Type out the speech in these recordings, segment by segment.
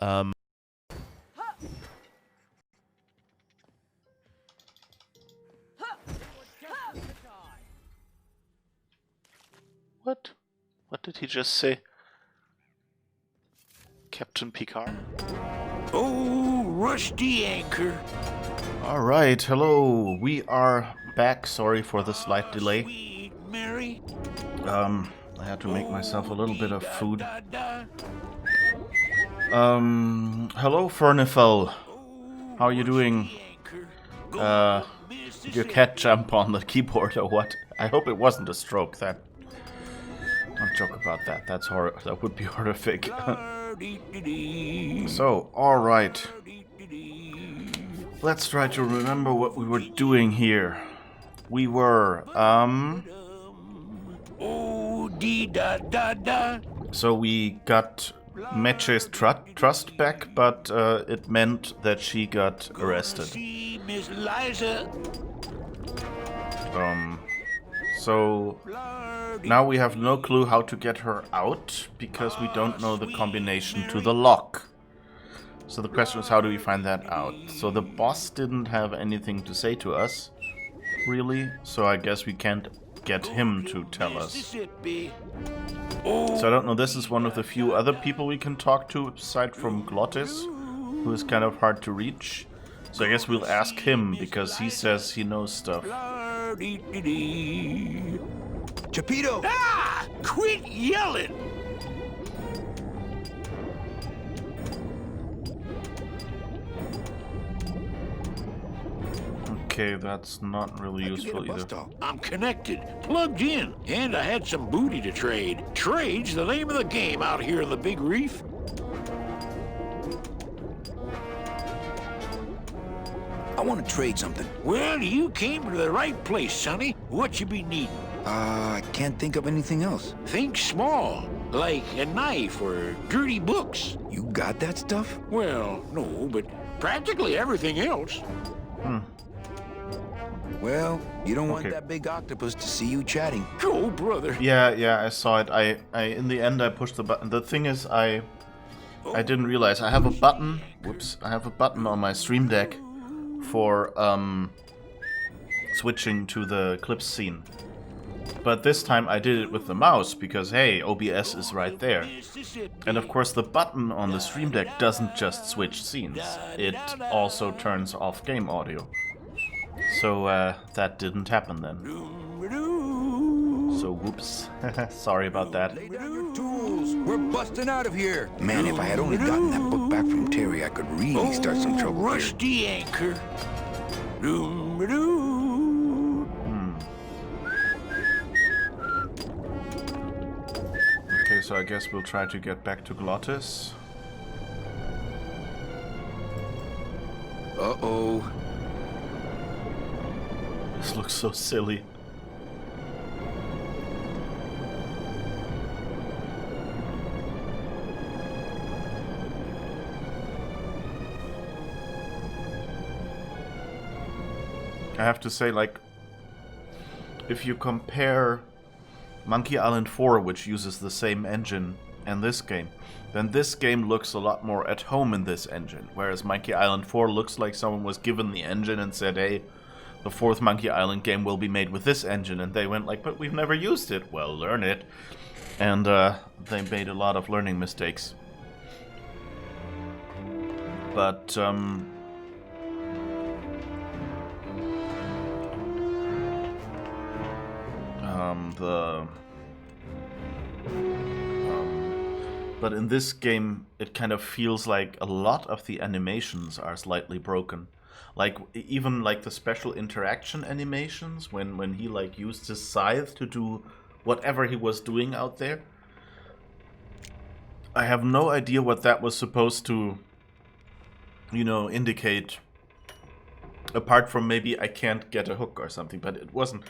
Um, what? What did he just say? Captain Picard? Oh, rusty anchor. Alright, hello. We are back. Sorry for the slight delay. Sweet Mary. I had to make myself a little bit of food. Hello, Fernifel. How are you doing? Did your cat jump on the keyboard or what? I hope it wasn't a stroke. Don't joke about that. That would be horrific. So, alright. Let's try to remember what we were doing here. We were, so we got Meche's trust back, but it meant that she got arrested. So now we have no clue how to get her out because we don't know the combination to the lock. So the question is, how do we find that out? So the boss didn't have anything to say to us, really, so I guess we can't get him to tell us. So I don't know, this is one of the few other people we can talk to, aside from Glottis, who is kind of hard to reach. So I guess we'll ask him, because he says he knows stuff. Chapito! Ah! Quit yelling! Okay, that's not really useful either. I'm connected, plugged in, and I had some booty to trade. Trade's the name of the game out here in the Big Reef. I want to trade something. Well, you came to the right place, Sonny. What you be needing? I can't think of anything else. Think small, like a knife or dirty books. You got that stuff? Well, no, but practically everything else. Well, you don't want that big octopus to see you chatting. Go, brother. Yeah, I saw it. I in the end I pushed the button. The thing is, I didn't realize I have a button. Whoops! I have a button on my Stream Deck for switching to the clips scene. But this time I did it with the mouse because hey, OBS is right there. And of course the button on the Stream Deck doesn't just switch scenes. It also turns off game audio. So that didn't happen then. So whoops. Sorry about that. Lay down your tools. We're busting out of here. Man, if I had only gotten that book back from Terry, I could really start some trouble here. Rusty anchor. Okay, so I guess we'll try to get back to Glottis. Uh-oh. This looks so silly. I have to say, like, if you compare Monkey Island 4, which uses the same engine, and this game, then this game looks a lot more at home in this engine, whereas Monkey Island 4 looks like someone was given the engine and said, hey, the fourth Monkey Island game will be made with this engine, and they went like, but we've never used it. Well, learn it. And they made a lot of learning mistakes. But but in this game, it kind of feels like a lot of the animations are slightly broken. Like, even like the special interaction animations, when he like used his scythe to do whatever he was doing out there. I have no idea what that was supposed to, you know, indicate. Apart from maybe I can't get a hook or something, but it wasn't.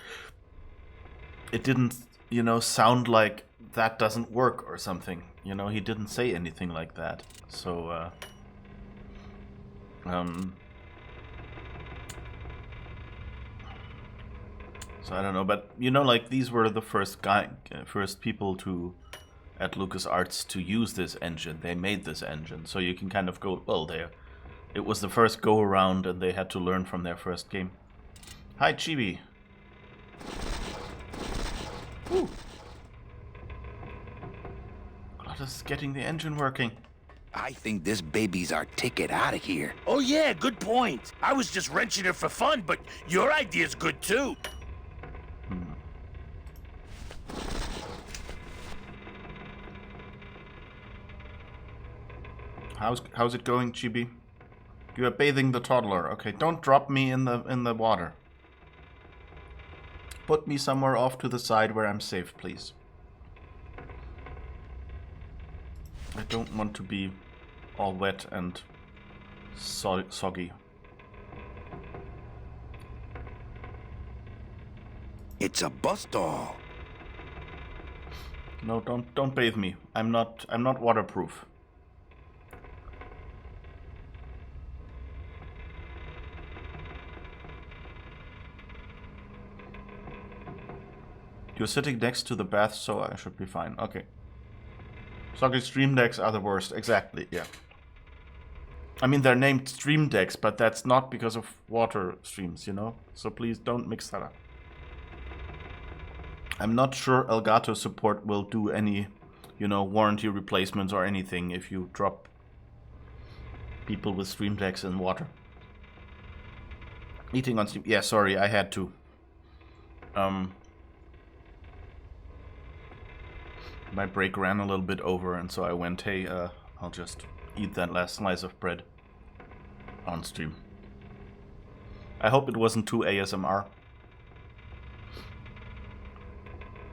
It didn't, you know, sound like that doesn't work or something. You know, he didn't say anything like that. So, so I don't know, but you know, like these were the first people to at LucasArts to use this engine. They made this engine, so you can kind of go, well, there. It was the first go around, and they had to learn from their first game. Hi, Chibi. Woo. Glottis is getting the engine working. I think this baby's our ticket out of here. Oh yeah, good point. I was just wrenching it for fun, but your idea's good too. How's it going, Chibi? You are bathing the toddler. Okay, don't drop me in the water. Put me somewhere off to the side where I'm safe, please. I don't want to be all wet and soggy. It's a bus doll. No, don't bathe me. I'm not waterproof. You're sitting next to the bath, so I should be fine. Okay. Soggy stream decks are the worst. Exactly, yeah. I mean, they're named stream decks, but that's not because of water streams, you know? So please don't mix that up. I'm not sure Elgato support will do any, you know, warranty replacements or anything if you drop people with stream decks in water. Eating on stream. Yeah, sorry, I had to. My break ran a little bit over, and so I went, hey, I'll just eat that last slice of bread on stream. I hope it wasn't too ASMR.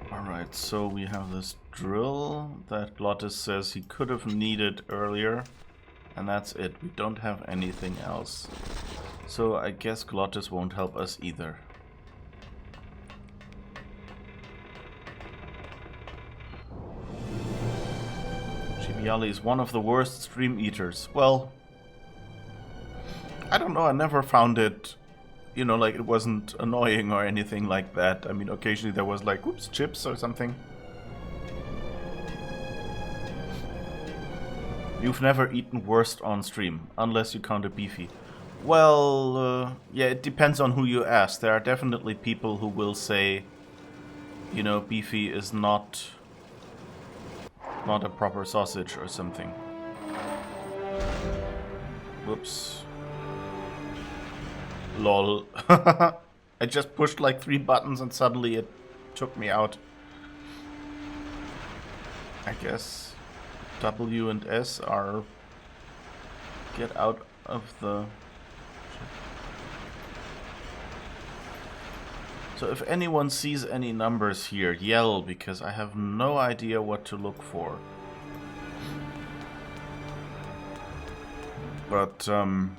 Alright, so we have this drill that Glottis says he could have needed earlier, and that's it. We don't have anything else. So I guess Glottis won't help us either. Yali is one of the worst stream eaters. Well, I don't know, I never found it, you know, like it wasn't annoying or anything like that. I mean, occasionally there was like, oops, chips or something. You've never eaten worst on stream, unless you count a beefy. Well, yeah, it depends on who you ask. There are definitely people who will say, you know, beefy is not a proper sausage or something. Whoops. Lol. I just pushed like 3 buttons and suddenly it took me out. I guess W and S are get out of the... So if anyone sees any numbers here, yell, because I have no idea what to look for. But I'm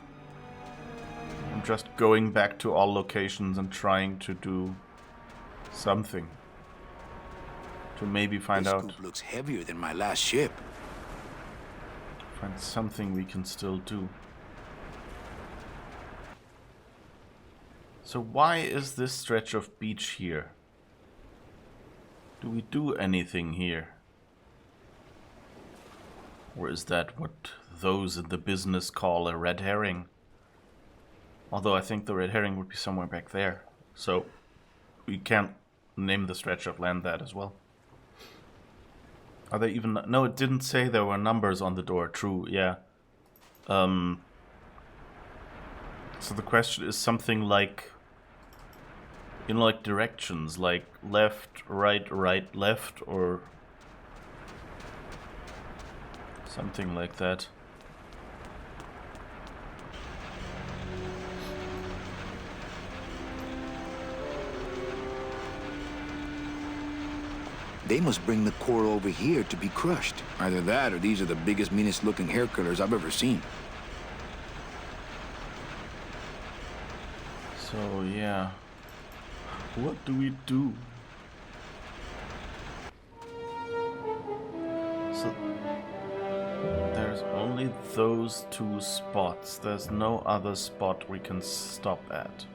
just going back to all locations and trying to do something to maybe find out. This scoop looks heavier than my last ship. Find something we can still do. So why is this stretch of beach here? Do we do anything here? Or is that what those in the business call a red herring? Although I think the red herring would be somewhere back there. So we can't name the stretch of land that as well. Are they even... No, it didn't say there were numbers on the door. True, yeah. So the question is something like... You know, like directions, like left, right, left, or something like that. They must bring the core over here to be crushed. Either that or these are the biggest, meanest looking hair killers I've ever seen. So, yeah. What do we do? So, there's only those 2 spots. There's no other spot we can stop at.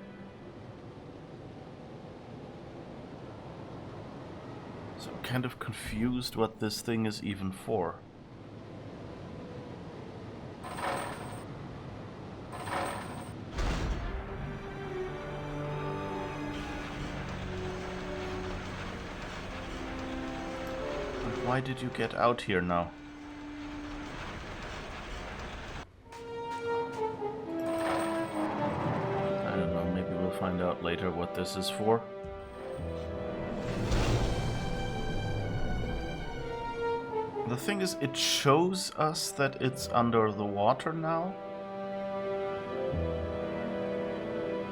So kind of confused what this thing is even for. And why did you get out here now? I don't know, maybe we'll find out later what this is for. The thing is, it shows us that it's under the water now,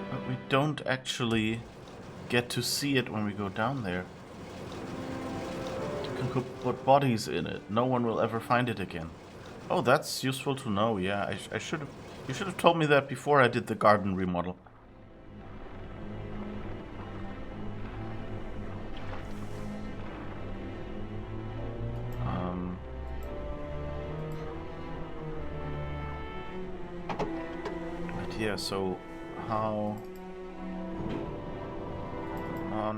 but we don't actually get to see it when we go down there. You can put bodies in it. No one will ever find it again. Oh, that's useful to know. Yeah, I should have. You should have told me that before I did the garden remodel. Yeah, so how I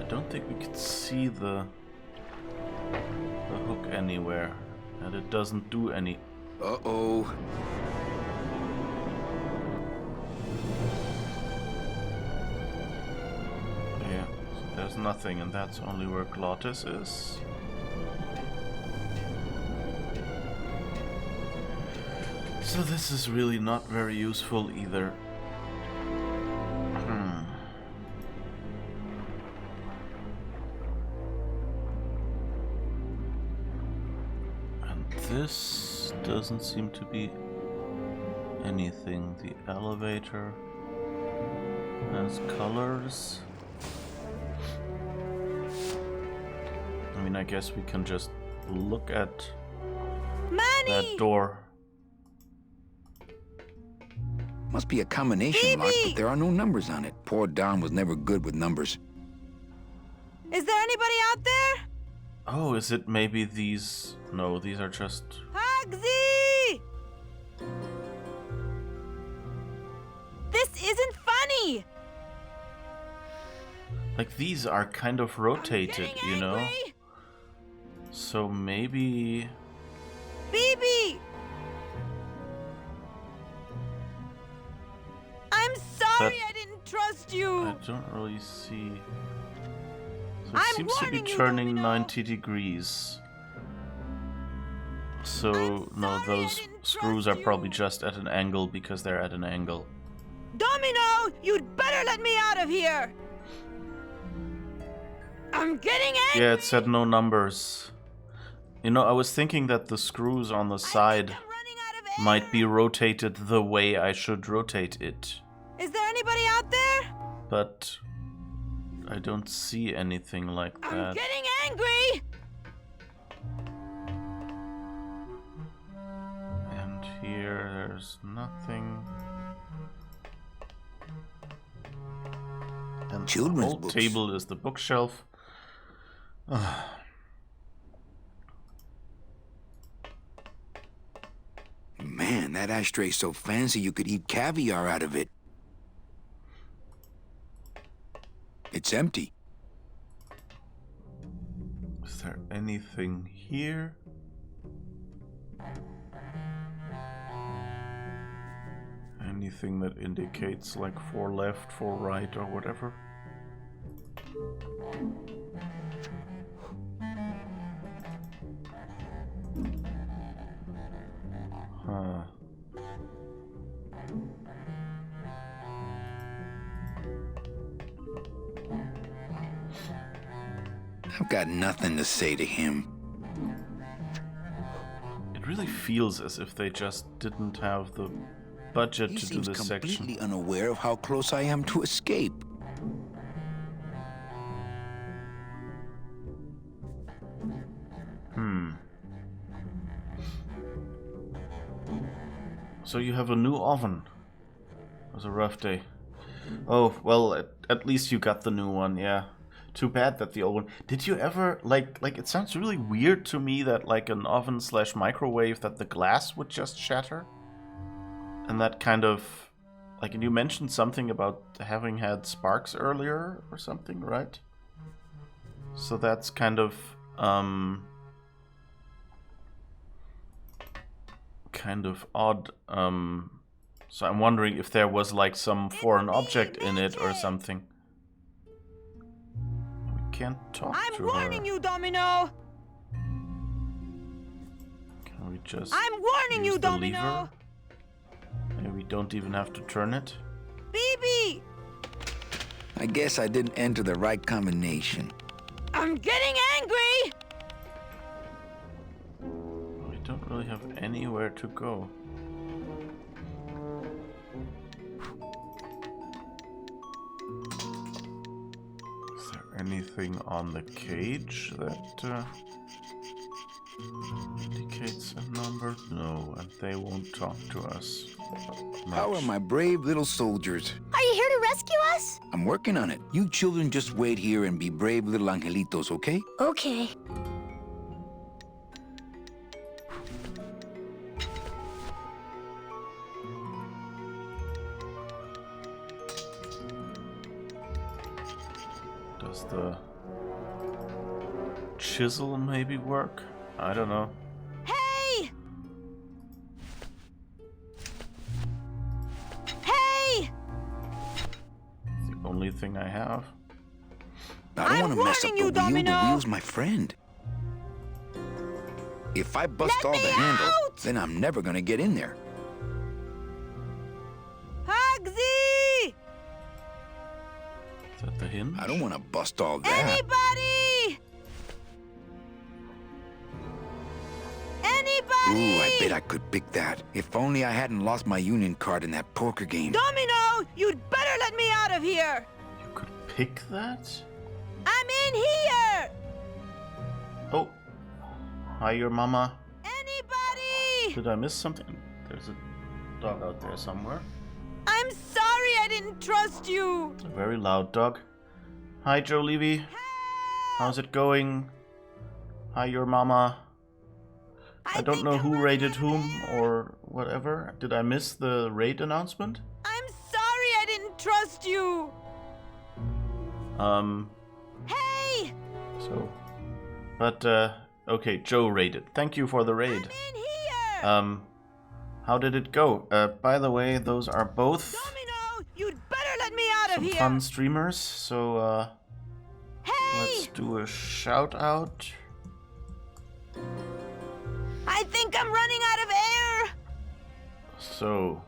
don't think we could see the hook anywhere, and it doesn't do any. Uh-oh. Yeah, so there's nothing, and that's only where Glottis is. So this is really not very useful either. And this doesn't seem to be anything. The elevator has colors. I mean, I guess we can just look at that door. Must be a combination lock, but there are no numbers on it. Poor Don was never good with numbers. Is there anybody out there? Oh, is it maybe these? No, these are just... Hugsy! This isn't funny! Like, these are kind of rotated, you know? So maybe... BB! I'm sorry I didn't trust you! I don't really see... So it I'm seems to be warning you, turning Domino. 90 degrees. So, no, those screws are probably just at an angle because they're at an angle. Domino, you'd better let me out of here! I'm getting angry! Yeah, it said no numbers. You know, I was thinking that the screws on the side I'm running out of air. might be rotated the way I should rotate it. Is there anybody out there? But I don't see anything like I'm that. getting angry! And here, there's nothing. And Children's the whole books. table is the bookshelf. Man, that ashtray's so fancy you could eat caviar out of it. It's empty. Is there anything here? Anything that indicates like 4 left, 4 right, or whatever? Huh. I've got nothing to say to him. It really feels as if they just didn't have the budget He to do seems this completely section. unaware of how close I am to escape. So you have a new oven. It was a rough day. Oh, well, at least you got the new one, yeah. Too bad that the old one... Did you ever, like, it sounds really weird to me that, like, an oven / microwave, that the glass would just shatter? And that kind of... Like, and you mentioned something about having had sparks earlier or something, right? So that's kind of odd. So I'm wondering if there was like some foreign object in it or something. We can't talk to her. I'm warning you, Domino. Can we just I'm warning use you, the Domino. lever? Maybe we don't even have to turn it. BB, I guess I didn't enter the right combination. I'm getting angry. We don't really have anywhere to go. Is there anything on the cage that indicates a number? No, and they won't talk to us How are much. my brave little soldiers? Are you here to rescue us? I'm working on it. You children just wait here and be brave little angelitos, okay? Okay. Does the chisel maybe work? I don't know. Hey! Hey! It's the only thing I have. I don't I'm want to mess up warning the you, wheel. Domino. The wheel's my friend. If I bust Let all me the handle, out! then I'm never gonna get in there. Hugsy! Is that the hinge? I don't want to bust all that. Anybody! Anybody! Ooh, I bet I could pick that. If only I hadn't lost my union card in that poker game. Domino, you'd better let me out of here. You could pick that? I'm in here. Oh. Hi, your mama. Anybody! Did I miss something? There's a dog out there somewhere. I'm sorry I didn't trust you. A very loud dog. Hi, Joe Levy. How's it going? Hi, your mama. I don't think know I'm who running raided out of whom air. or whatever. Did I miss the raid announcement? I'm sorry I didn't trust you. Hey! So. But, okay, Joe raided. Thank you for the raid. In here! How did it go? By the way, those are both Domino, you'd better let me out of some here. fun streamers, so, Hey! let's do a shout out. I think I'm running out of air. So,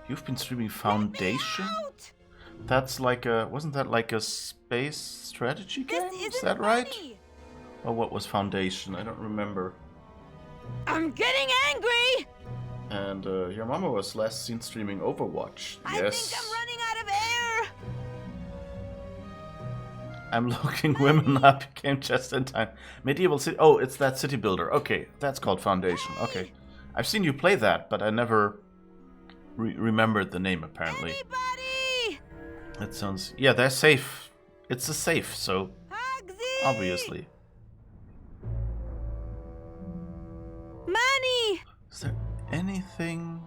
you've been streaming Foundation? Out. That's like a, wasn't that like a space strategy game? This Is isn't that right? funny. Or what was Foundation? I don't remember. I'm getting angry. And your mama was last seen streaming Overwatch. I Yes. think I'm running out of air. I'm looking women up. Came just in time. Medieval City. Oh, it's that city builder. Okay, that's called Foundation. Okay, I've seen you play that, but I never remembered the name. Apparently, Anybody! that sounds. Yeah, they're safe. It's a safe, so Hugsy! obviously. Money! Is there anything?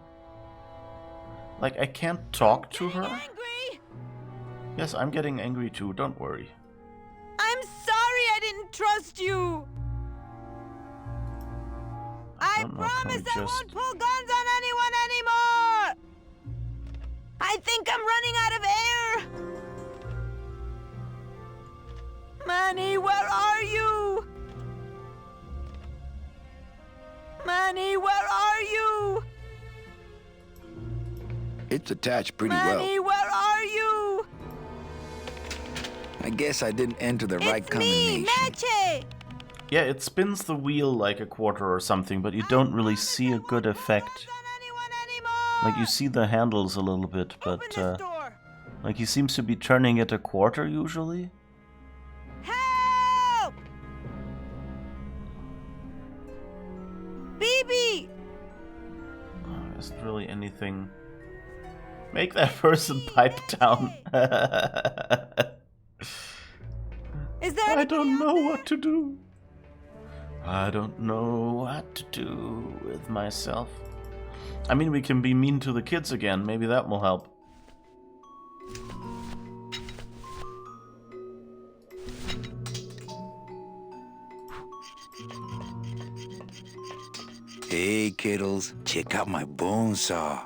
Like I can't talk to her? Angry? Yes, I'm getting angry too. Don't worry. I'm sorry I didn't trust you. I don't know, can we promise I just- won't pull guns on anyone anymore. I think I'm running out of air. Manny, where are you? Manny, where are you? It's attached pretty Manny, well. where are you? I guess I didn't enter the right It's me, combination. Meche. Yeah, it spins the wheel like a quarter or something, but you don't really see a good effect. Like you see the handles a little bit, but like he seems to be turning it a quarter usually. Help! BB! There isn't really anything. Make that person pipe down. Is there I anything don't out know there? what to do. I don't know what to do with myself. I mean, we can be mean to the kids again. Maybe that will help. Hey, kiddles, check out my bone saw.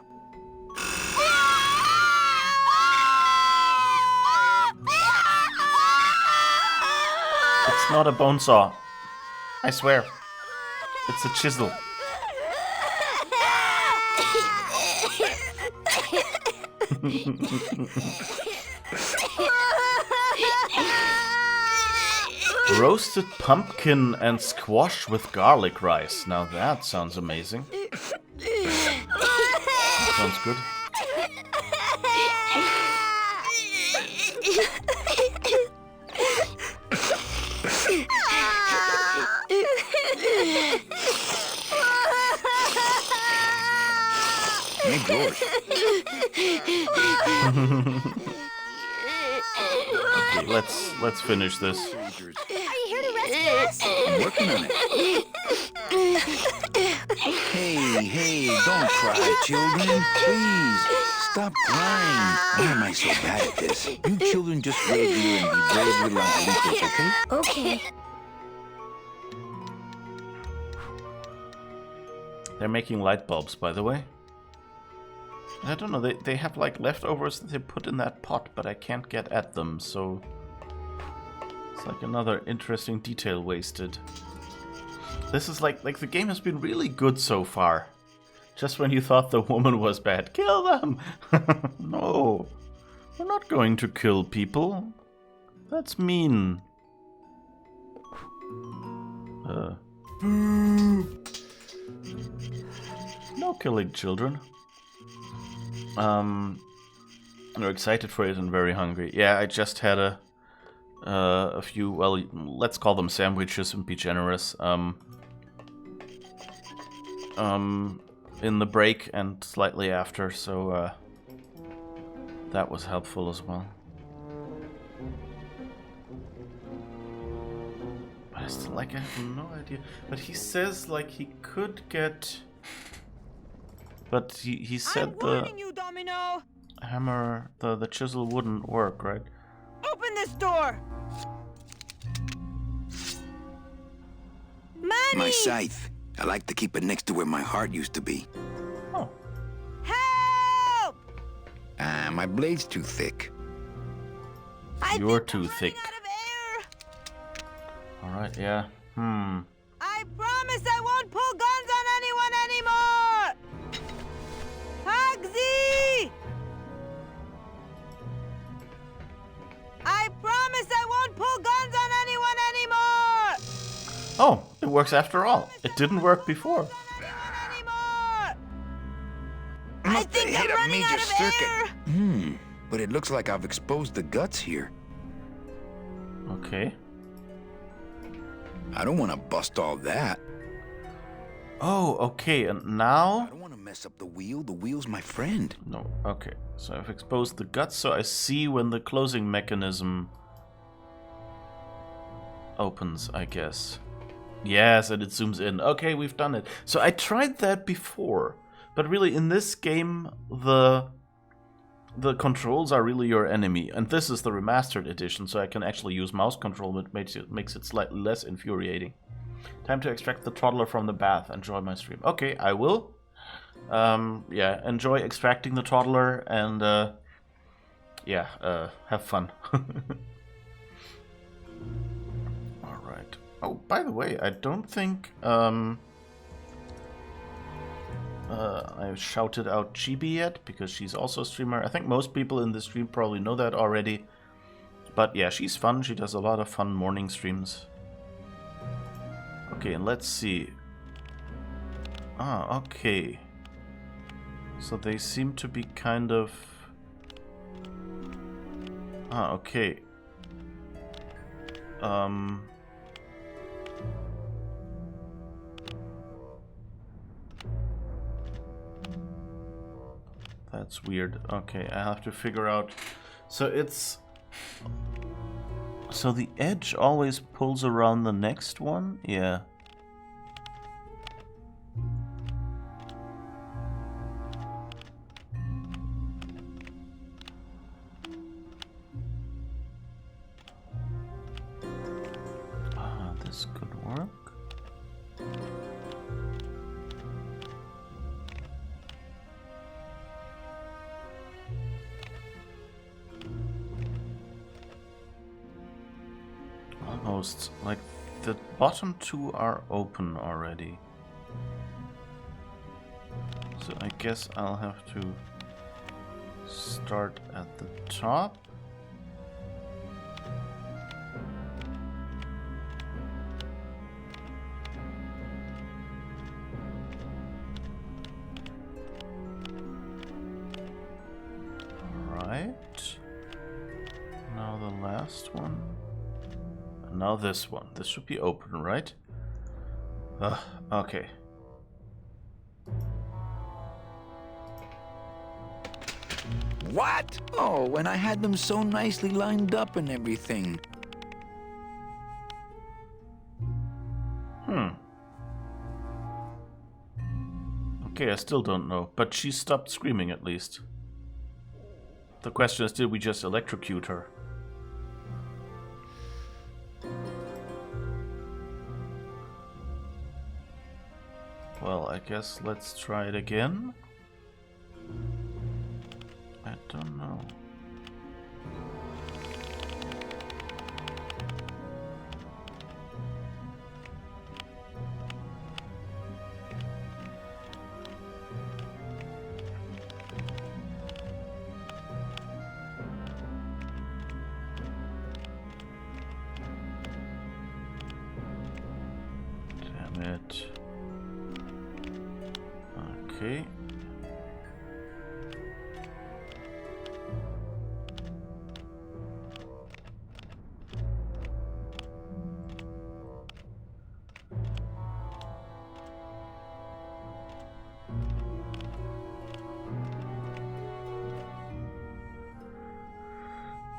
It's not a bone saw. I swear. It's a chisel. Roasted pumpkin and squash with garlic rice. Now that sounds amazing. That sounds good. Hey, George. Okay, let's finish this. Are you here to rescue us? I'm working on it. Hey, don't cry, children. Please, stop crying. Why am I so bad at this? You children just wait here and be brave little angelitos, okay? Okay. They're making light bulbs, by the way. I don't know, they have like leftovers that they put in that pot, but I can't get at them, so it's like another interesting detail wasted. This is like the game has been really good so far. Just when you thought the woman was bad, kill them! No, we're not going to kill people. That's mean. No killing children. I'm excited for it and very hungry. Yeah, I just had a few, well, let's call them sandwiches and be generous. In the break and slightly after, so that was helpful as well. But I still, like, I have no idea. But he says, like, he could get... But he said I'm the warning you, Domino. hammer, the chisel wouldn't work, right? Open this door. Money. My scythe. I like to keep it next to where my heart used to be. Oh, Help! My blade's too thick. I you're think too I'm thick. running out of air. Alright, yeah. I promise I won't pull guns on anyone anymore! Hugsy! I promise I won't pull guns on anyone anymore! Oh, it works after all. It didn't work before. I think I'm running out of air! But it looks like I've exposed the guts here. Okay. I don't want to bust all that. Oh, okay, and I now... don't want to mess up the wheel. The wheel's my friend. No, okay. So I've exposed the guts, so I see when the closing mechanism opens, I guess. Yes, and it zooms in. Okay, we've done it. So I tried that before, but really in this game, the controls are really your enemy. And this is the remastered edition, so I can actually use mouse control, but makes it slightly less infuriating. Time to extract the toddler from the bath. Enjoy my stream. Okay, I will. Yeah, enjoy extracting the toddler and yeah, have fun. Alright. Oh, by the way, I don't think I shouted out Chibi yet, because she's also a streamer. I think most people in this stream probably know that already. But yeah, she's fun. She does a lot of fun morning streams. Okay, and let's see. Ah, okay. So they seem to be kind of... Ah, okay. That's weird. Okay, I have to figure out... So it's... So the edge always pulls around the next one? Yeah. Ah, this could work. closed. Like, the bottom two are open already. So I guess I'll have to start at the top. Alright. Now the last one. And now this one. This should be open, right? Okay. What? Oh, and I had them so nicely lined up and everything. Okay, I still don't know, but she stopped screaming at least. The question is, did we just electrocute her? Well, I guess let's try it again. I don't know. Damn it. Okay.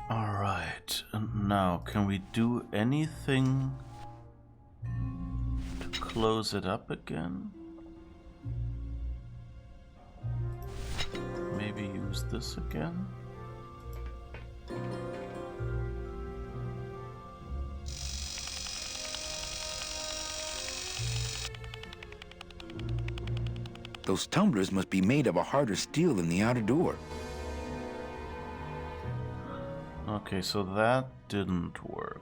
Alright, and now can we do anything to close it up again? Maybe use this again? Those tumblers must be made of a harder steel than the outer door. Okay, so that didn't work.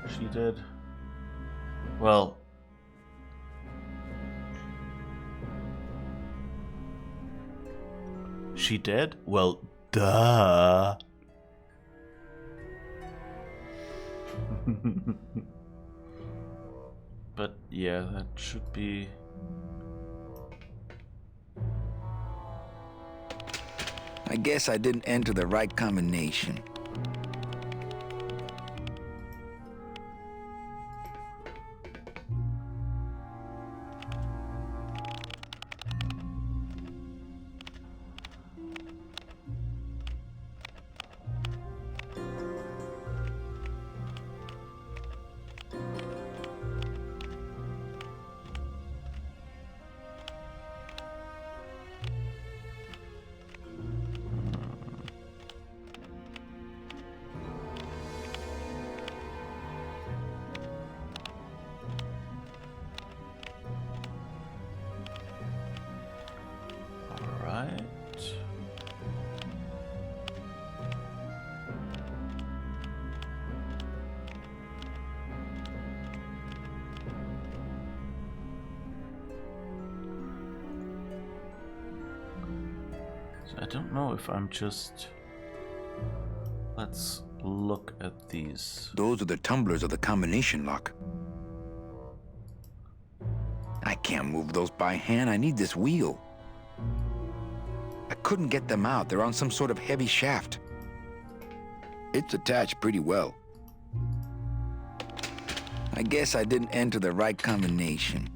She did. Well, she did? Well, duh. But yeah, that should be... I guess I didn't enter the right combination. I don't know if I'm just... Let's look at these. Those are the tumblers of the combination lock. I can't move those by hand. I need this wheel. I couldn't get them out. They're on some sort of heavy shaft. It's attached pretty well. I guess I didn't enter the right combination.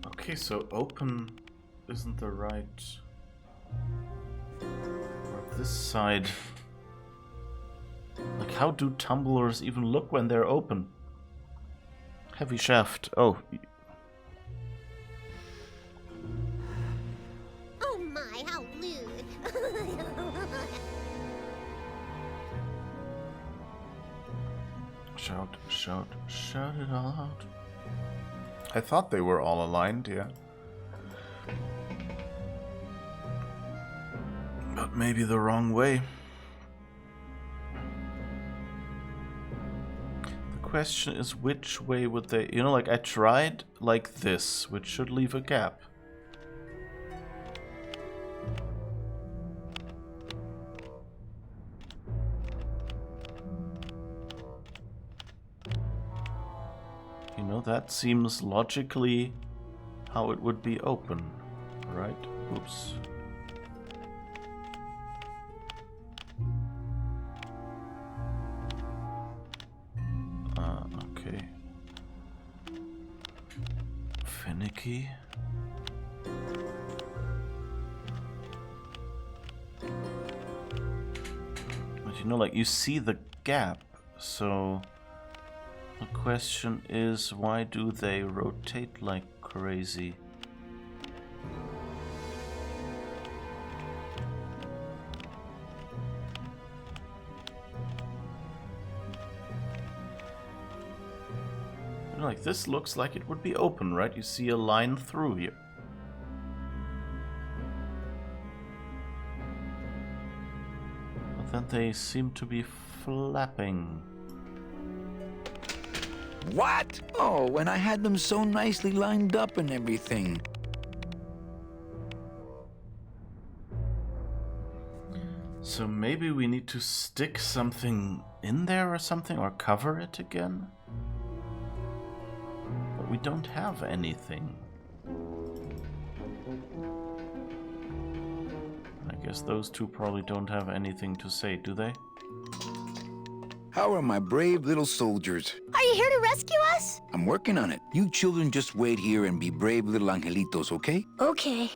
Okay, so open isn't the right... This side. Like, how do tumblers even look when they're open? Heavy shaft. Oh. Oh my, how lewd. Shout, shout, shout it all out. I thought they were all aligned, yeah. maybe the wrong way. The question is, which way would they... You know, like, I tried like this, which should leave a gap. You know, that seems logically how it would be open, right? Oops. Okay. Finicky. But you know, like, you see the gap, so the question is, why do they rotate like crazy? Like, this looks like it would be open, right? You see a line through here. But then they seem to be flapping. What? Oh, and I had them so nicely lined up and everything. So maybe we need to stick something in there or something, or cover it again? But we don't have anything. I guess those two probably don't have anything to say, do they? How are my brave little soldiers? Are you here to rescue us? I'm working on it. You children just wait here and be brave little angelitos, okay? Okay.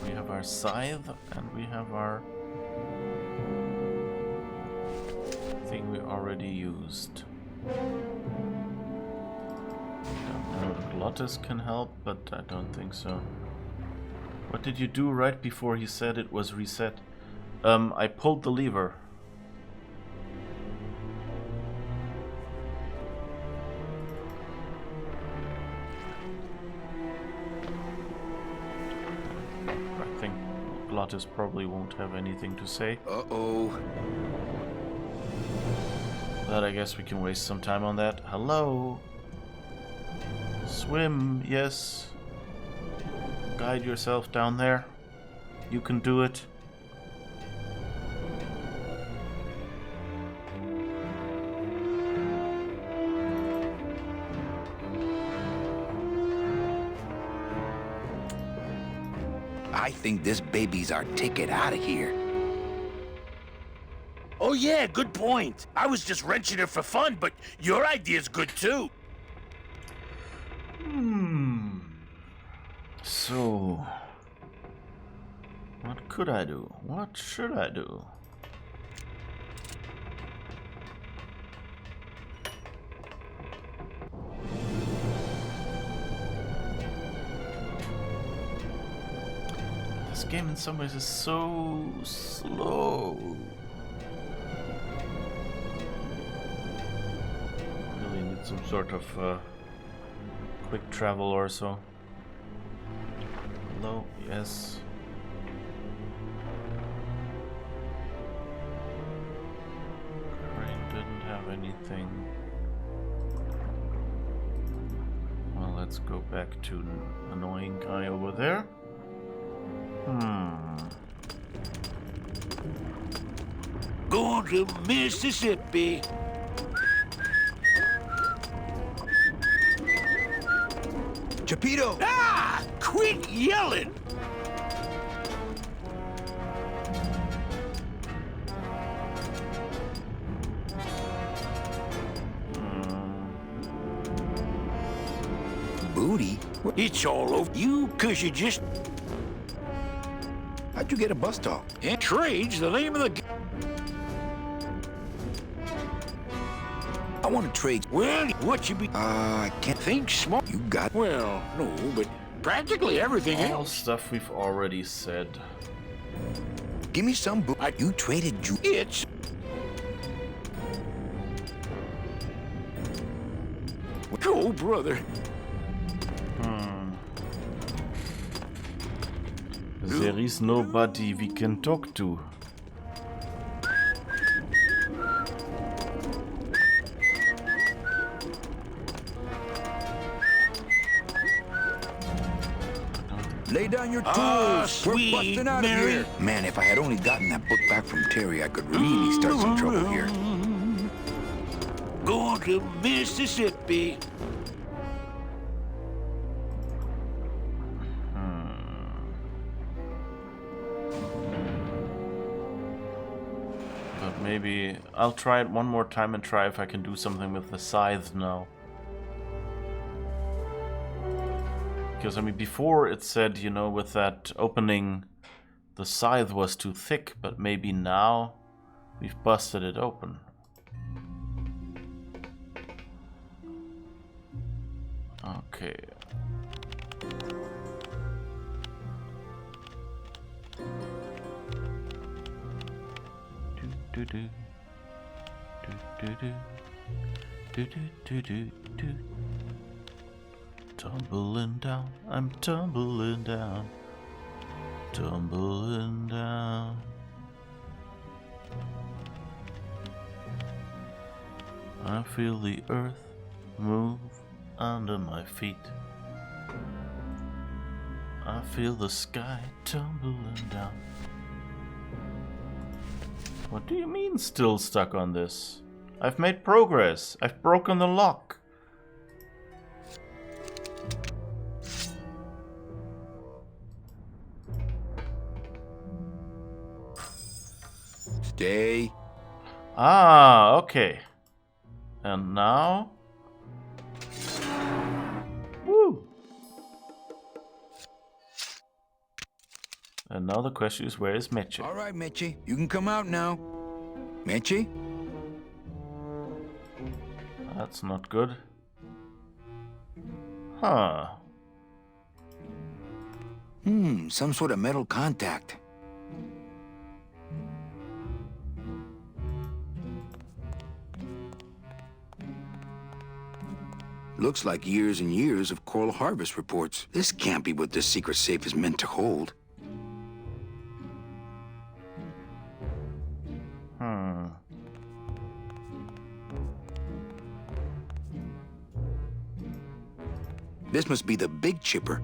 We have our scythe and we have our thing we already used. Don't know if Glottis can help, but I don't think so. What did you do right before he said it was reset? I pulled the lever. Glottis probably won't have anything to say. Uh-oh. But I guess we can waste some time on that. Hello? Swim, yes. Guide yourself down there. You can do it. I think this baby's our ticket out of here. Oh yeah, good point. I was just wrenching it for fun, but your idea's good too. So, what could I do? What should I do? This game in some ways is so slow. Really need some sort of quick travel or so. Hello, yes. Crane didn't have anything. Well, let's go back to annoying guy over there. Going to Mississippi. Chapito! Ah! Quit yelling! Booty? It's all over you, 'cause you just... How'd you get a bus talk? And trade's the name of the game. I want to trade. Well, what you be... I can't Think small. You got. Well, no, but practically everything All else. stuff we've already said. Give me some book. You traded you. It's... Oh, brother. There is nobody we can talk to. Lay down your tools. We're sweet busting out of Mary. here. Man, if I had only gotten that book back from Terry, I could really start some trouble here. Going to Mississippi. But maybe I'll try it one more time and try if I can do something with the scythe now. Because, I mean, before it said, you know, with that opening, the scythe was too thick, but maybe now we've busted it open. Okay. Do do do do do do do do do. Tumbling down, I'm tumbling down, tumbling down. I feel the earth move under my feet. I feel the sky tumbling down. What do you mean still stuck on this? I've made progress. I've broken the lock. Stay. Ah, okay. And now? Woo! And now the question is, where is Meche? All right, Mitchie. You can come out now. Mitchie? That's not good. Huh. Some sort of metal contact. Looks like years and years of coral harvest reports. This can't be what this secret safe is meant to hold. This must be the big chipper.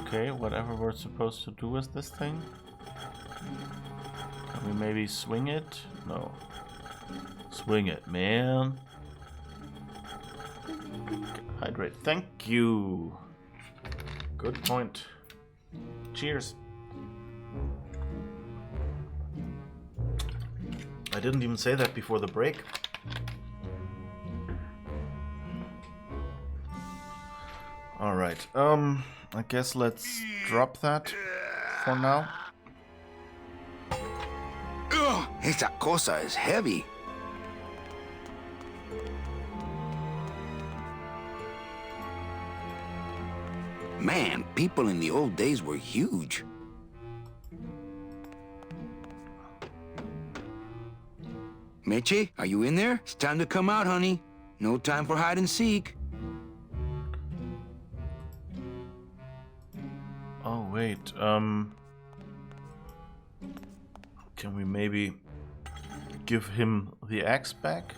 Okay, whatever we're supposed to do with this thing. Can we maybe swing it? No. Swing it, man. Hydrate. Thank you. Good point. Cheers. I didn't even say that before the break. Alright, I guess let's drop that for now. Ugh, esa cosa is heavy. Man, people in the old days were huge. Mitchie, are you in there? It's time to come out, honey. No time for hide and seek. Oh, wait, can we maybe give him the axe back?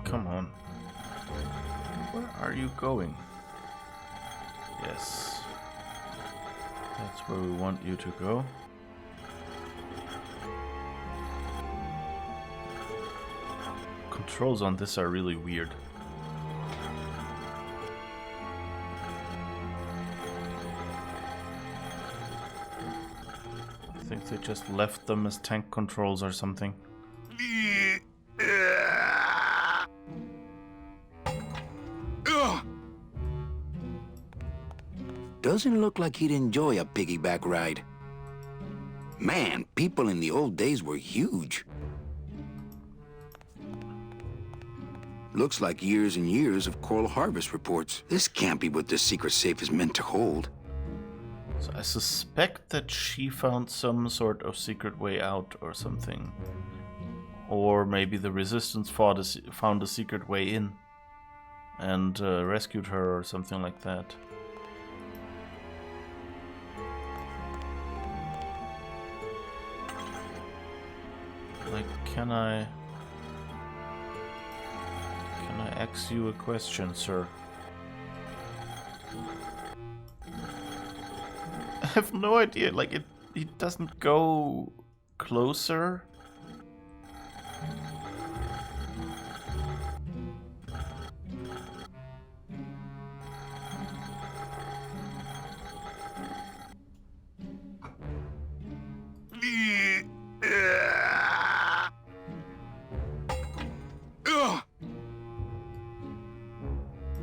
Come on. Where are you going? Yes. That's where we want you to go. Controls on this are really weird. I think they just left them as tank controls or something. Doesn't look like he'd enjoy a piggyback ride. Man, people in the old days were huge. Looks like years and years of coral harvest reports. This can't be what this secret safe is meant to hold. So I suspect that she found some sort of secret way out or something. Or maybe the Resistance found a secret way in and rescued her or something like that. Like, can I ask you a question, sir? I have no idea. Like, it doesn't go closer.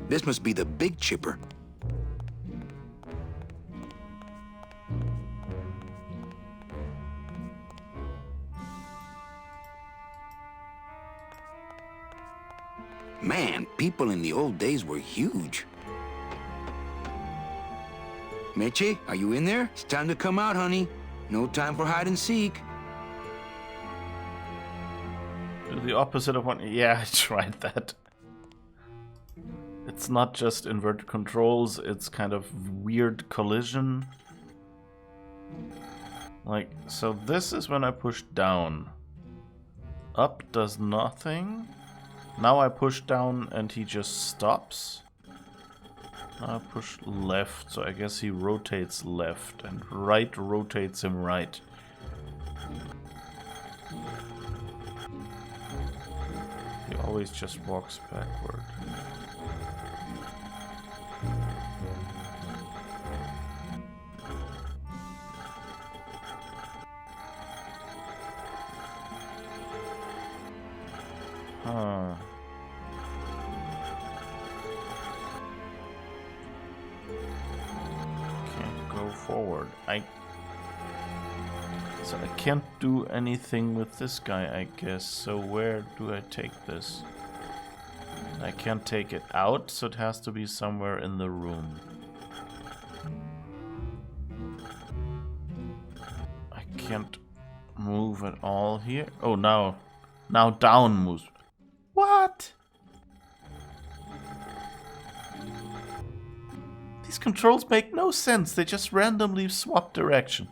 This must be the big chipper. Man, people in the old days were huge. Mitchie, are you in there? It's time to come out, honey. No time for hide and seek. The opposite of one. Yeah, I tried that. It's not just inverted controls, it's kind of weird collision. Like, so this is when I push down. Up does nothing. Now I push down and he just stops. Now I push left, so I guess he rotates left, and right rotates him right. He always just walks backward. Huh. Can't go forward. So I can't do anything with this guy, I guess. So where do I take this? I can't take it out, so it has to be somewhere in the room. I can't move at all here. Oh, now down moves. What? These controls make no sense. They just randomly swap direction.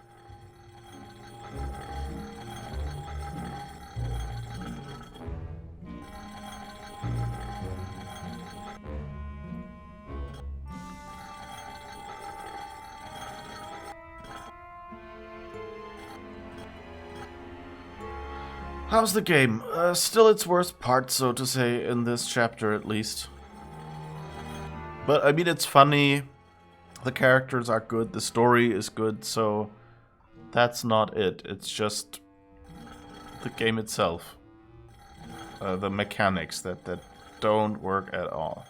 How's the game? Still its worst part, so to say, in this chapter at least. But, I mean, it's funny. The characters are good. The story is good, so that's not it. It's just the game itself. The mechanics that don't work at all.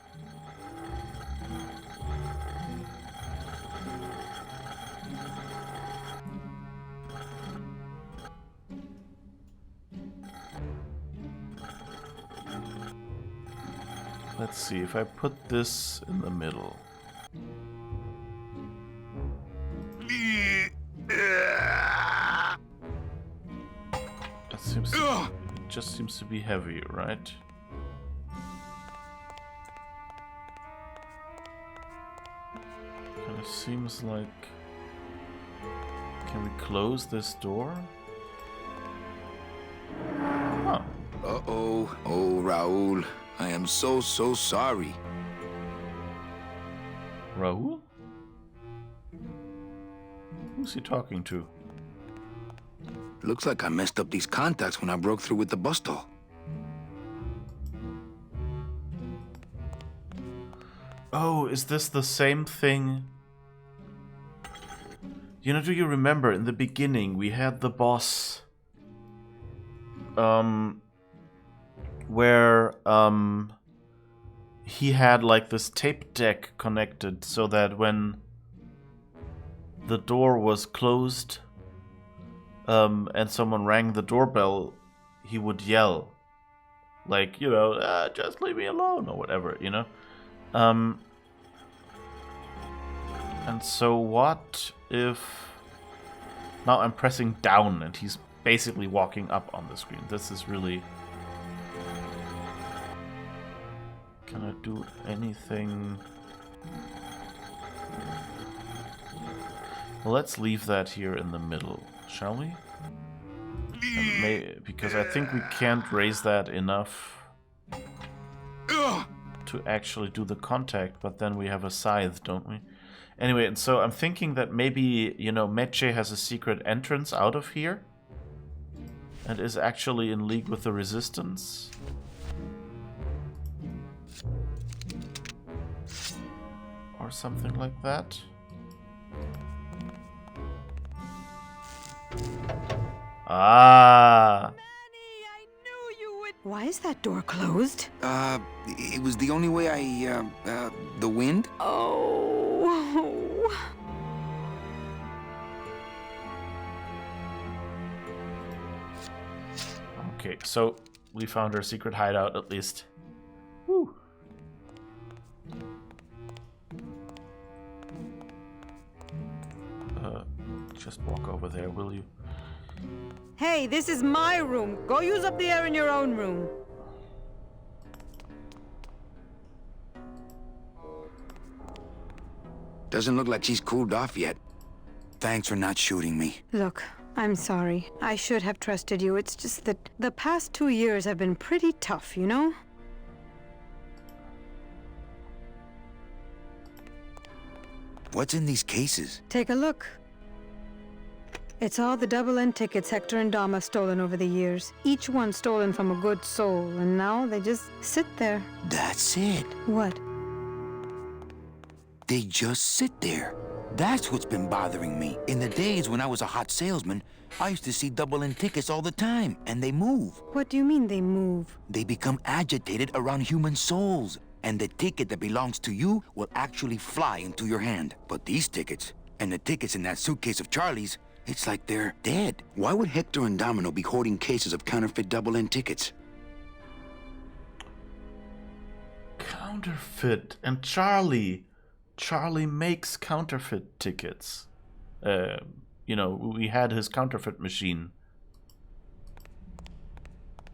Let's see, if I put this in the middle. It just seems to be heavy, right? Kinda seems like... Can we close this door? Huh. Uh-oh. Oh, Raul. I am so sorry. Rahul? Who's he talking to? Looks like I messed up these contacts when I broke through with the bus stall. Oh, is this the same thing? You know, do you remember in the beginning we had the boss where he had like this tape deck connected so that when the door was closed and someone rang the doorbell, he would yell like, you know, just leave me alone or whatever, you know. And so what if now I'm pressing down and he's basically walking up on the screen? This is really... Can I do anything? Well, let's leave that here in the middle, shall we? Because I think we can't raise that enough to actually do the contact, but then we have a scythe, don't we? Anyway, and so I'm thinking that maybe, you know, Meche has a secret entrance out of here and is actually in league with the Resistance. Or something like that. Ah! Why is that door closed? It was the only way the wind? Oh. Okay, so we found our secret hideout at least. Woo. Just walk over there, will you? Hey, this is my room. Go use up the air in your own room. Doesn't look like she's cooled off yet. Thanks for not shooting me. Look, I'm sorry. I should have trusted you. It's just that the past 2 years have been pretty tough, you know? What's in these cases? Take a look. It's all the double-end tickets Hector and Dom have stolen over the years. Each one stolen from a good soul, and now they just sit there. That's it. What? They just sit there. That's what's been bothering me. In the days when I was a hot salesman, I used to see double-end tickets all the time, and they move. What do you mean they move? They become agitated around human souls, and the ticket that belongs to you will actually fly into your hand. But these tickets, and the tickets in that suitcase of Charlie's, it's like they're dead. Why would Hector and Domino be hoarding cases of counterfeit double-end tickets? Counterfeit. And Charlie makes counterfeit tickets. You know, we had his counterfeit machine.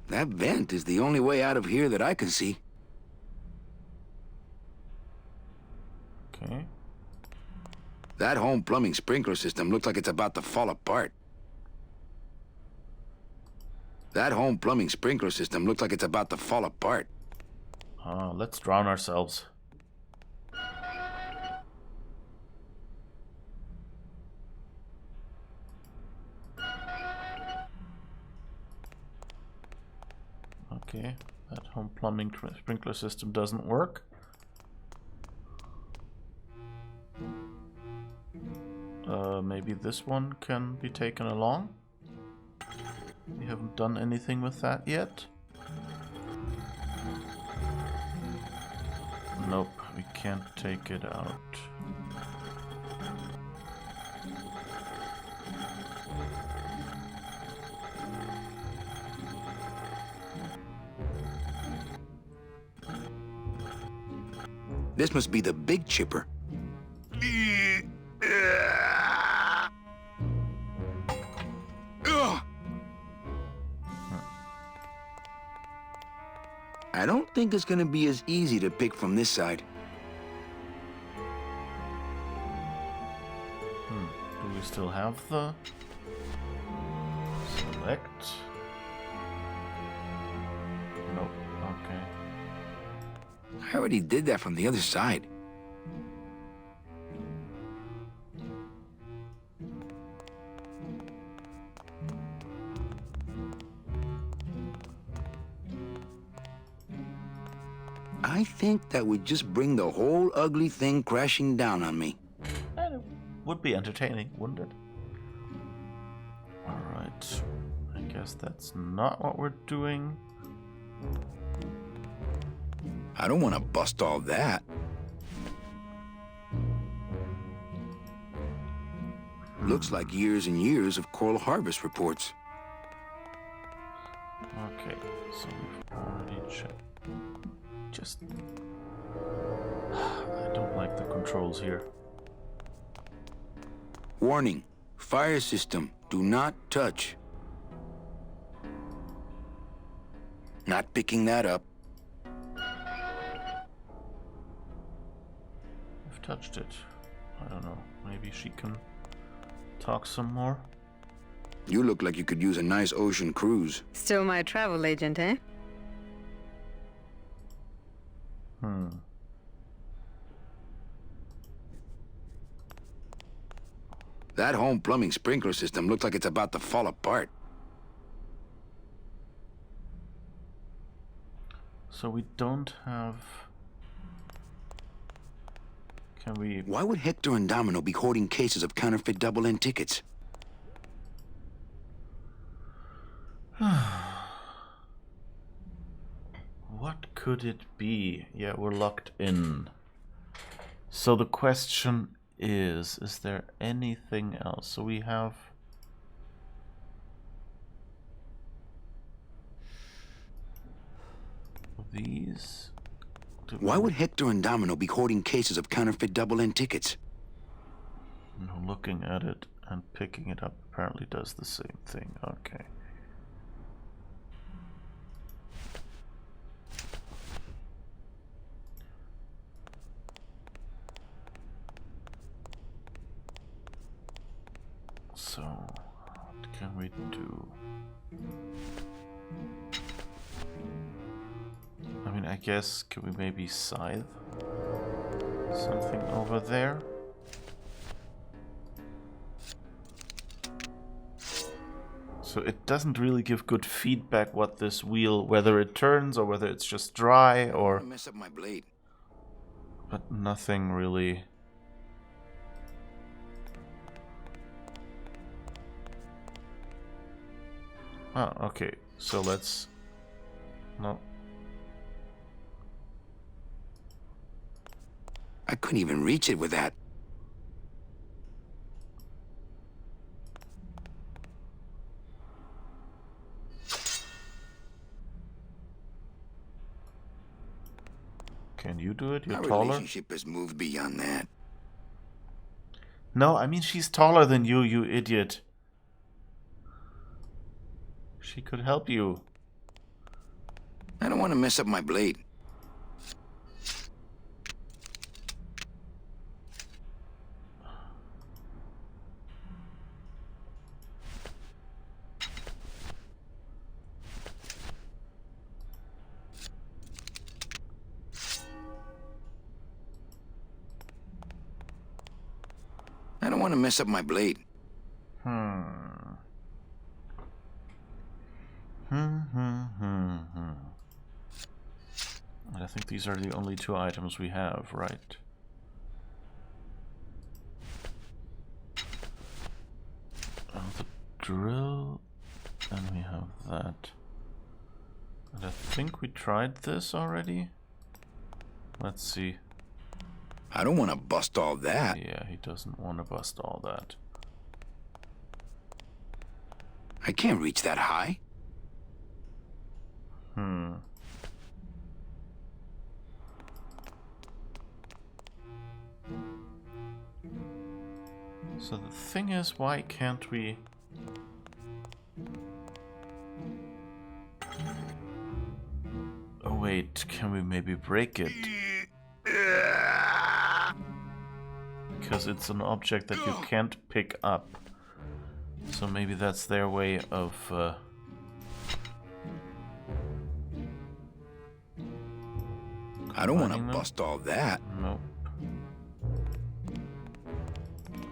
That vent is the only way out of here that I can see. Okay. That home plumbing sprinkler system looks like it's about to fall apart. That home plumbing sprinkler system looks like it's about to fall apart. Let's drown ourselves. Okay, that home plumbing sprinkler system doesn't work. Maybe this one can be taken along. We haven't done anything with that yet. Nope, we can't take it out. This must be the big chipper. I don't think it's gonna be as easy to pick from this side. Do we still have the select? Nope. Okay. I already did that from the other side. I think that would just bring the whole ugly thing crashing down on me. And it would be entertaining, wouldn't it? Alright. I guess that's not what we're doing. I don't want to bust all that. Looks like years and years of coral harvest reports. Okay, so we've already checked. Just... I don't like the controls here. Warning. Fire system. Do not touch. Not picking that up. I've touched it. I don't know. Maybe she can talk some more? You look like you could use a nice ocean cruise. Still my travel agent, eh? That home plumbing sprinkler system looks like it's about to fall apart. So we don't have... Can we... Why would Hector and Domino be hoarding cases of counterfeit double-end tickets? What could it be? Yeah, we're locked in. So the question is there anything else? So we have... these... Why would Hector and Domino be hoarding cases of counterfeit double-end tickets? No, looking at it and picking it up apparently does the same thing. Okay. So, what can we do? I mean, I guess, can we maybe scythe something over there? So it doesn't really give good feedback what this wheel, whether it turns or whether it's just dry or... Mess up my blade. But nothing really... Oh, okay. So let's... No. I couldn't even reach it with that. Can you do it? You're Our taller? relationship has moved beyond that. No, I mean she's taller than you, you idiot. She could help you. I don't want to mess up my blade. I don't want to mess up my blade. And I think these are the only two items we have, right? The drill, and we have that. And I think we tried this already. Let's see. I don't want to bust all that. Yeah, he doesn't want to bust all that. I can't reach that high. So the thing is, why can't we... Oh wait, can we maybe break it? Because it's an object that you can't pick up. So maybe that's their way of... I don't want to bust all that. Nope.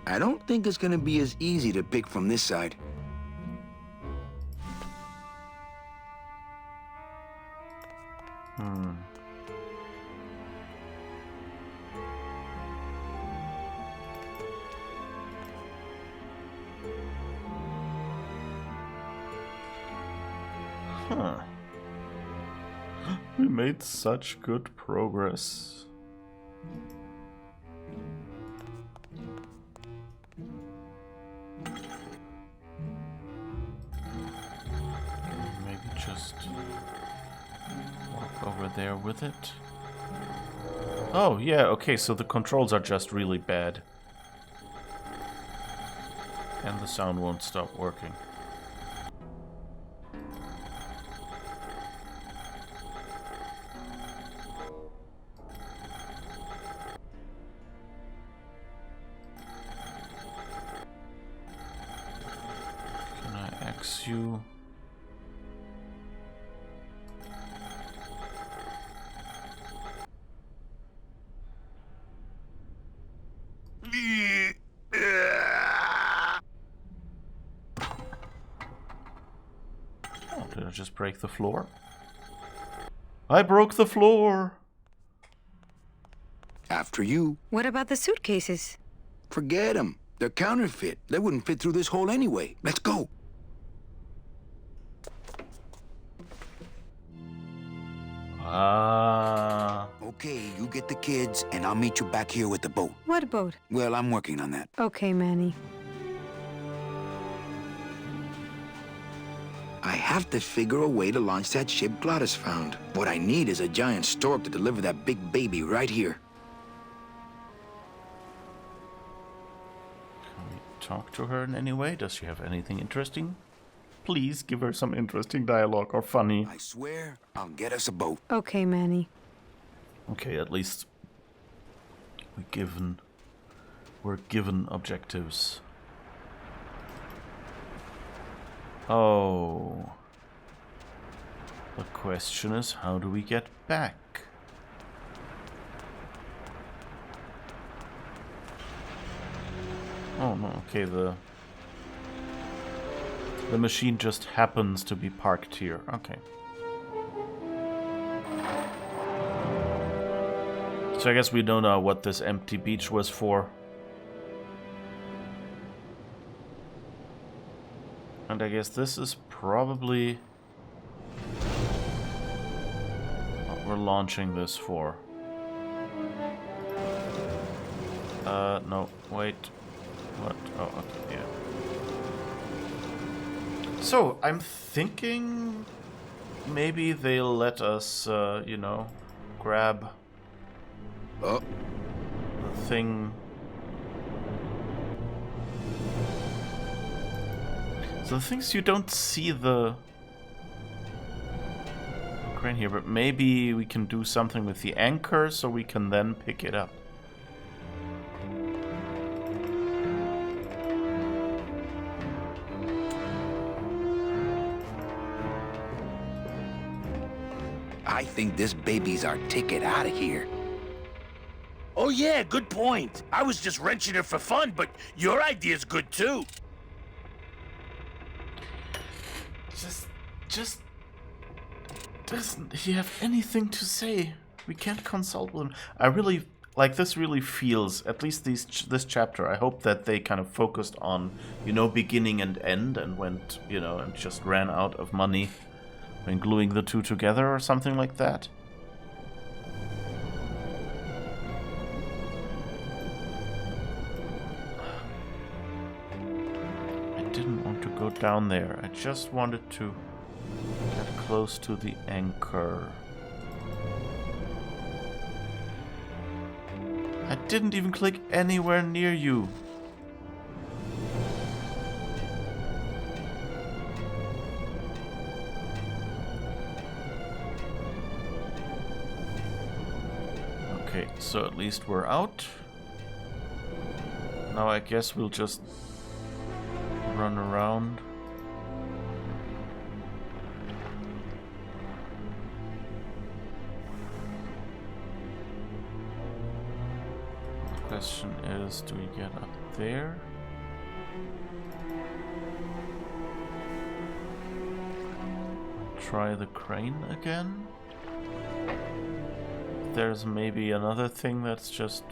I don't think it's going to be as easy to pick from this side. Huh. We made such good progress. Maybe just walk over there with it. Oh, yeah, okay, so the controls are just really bad. And the sound won't stop working. Can I X you? Oh, did I just break the floor? I broke the floor! After you. What about the suitcases? Forget them. They're counterfeit. They wouldn't fit through this hole anyway. Let's go. Ah. Okay, you get the kids, and I'll meet you back here with the boat. What boat? Well, I'm working on that. Okay, Manny. I have to figure a way to launch that ship Glottis found. What I need is a giant stork to deliver that big baby right here. Can we talk to her in any way? Does she have anything interesting? Please give her some interesting dialogue or funny. I swear, I'll get us a boat. Okay, Manny. Okay, at least we're given objectives. Oh. The question is, how do we get back? Oh no, okay, the machine just happens to be parked here. Okay. So I guess we don't know what this empty beach was for. And I guess this is probably what we're launching this for. No, wait. What? Oh, okay, yeah. So, I'm thinking maybe they'll let us, you know, grab Oh, the thing. So the things you don't see the crane here, but maybe we can do something with the anchor so we can then pick it up. I think this baby's our ticket out of here. Oh yeah, good point. I was just wrenching it for fun, but your idea's good too. Just doesn't he have anything to say? We can't consult with him. I really like this. Really feels, at least this chapter. I hope that they kind of focused on, you know, beginning and end, and went, you know, and just ran out of money when gluing the two together or something like that. I didn't want to go down there. I just wanted to get close to the anchor. I didn't even click anywhere near you. Okay, so at least we're out. Now I guess we'll just run around. The question is, do we get up there? Try the crane again? There's maybe another thing that's just...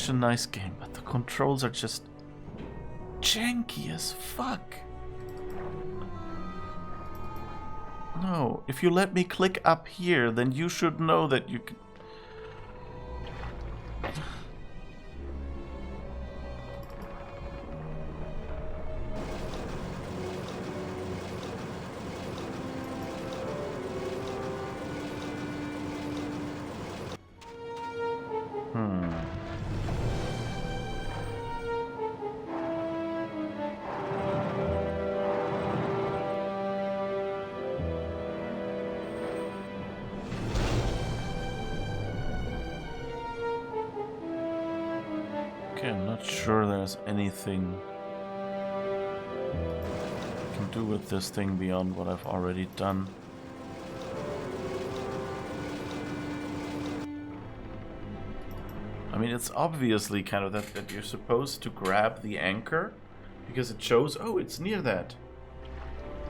such a nice game, but the controls are just janky as fuck. No, if you let me click up here, then you should know that you can... Okay, I'm not sure there's anything I can do with this thing beyond what I've already done. I mean, it's obviously kind of that you're supposed to grab the anchor because it shows, oh, it's near that.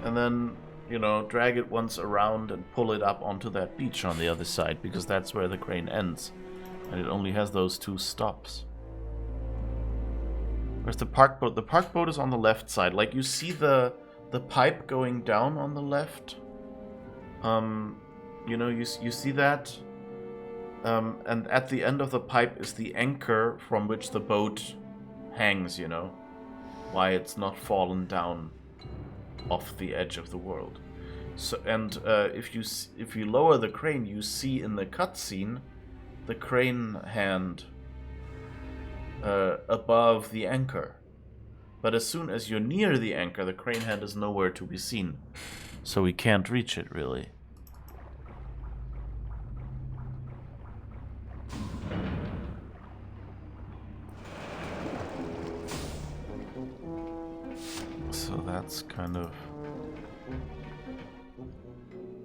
And then, you know, drag it once around and pull it up onto that beach on the other side because that's where the crane ends. And it only has those two stops. Where's the park boat? The park boat is on the left side. Like, you see the pipe going down on the left? You know, you see that? And at the end of the pipe is the anchor from which the boat hangs, you know? Why it's not fallen down off the edge of the world. So, and if you lower the crane, you see in the cutscene the crane hand above the anchor. But as soon as you're near the anchor, the crane hand is nowhere to be seen. So we can't reach it, really. So that's kind of...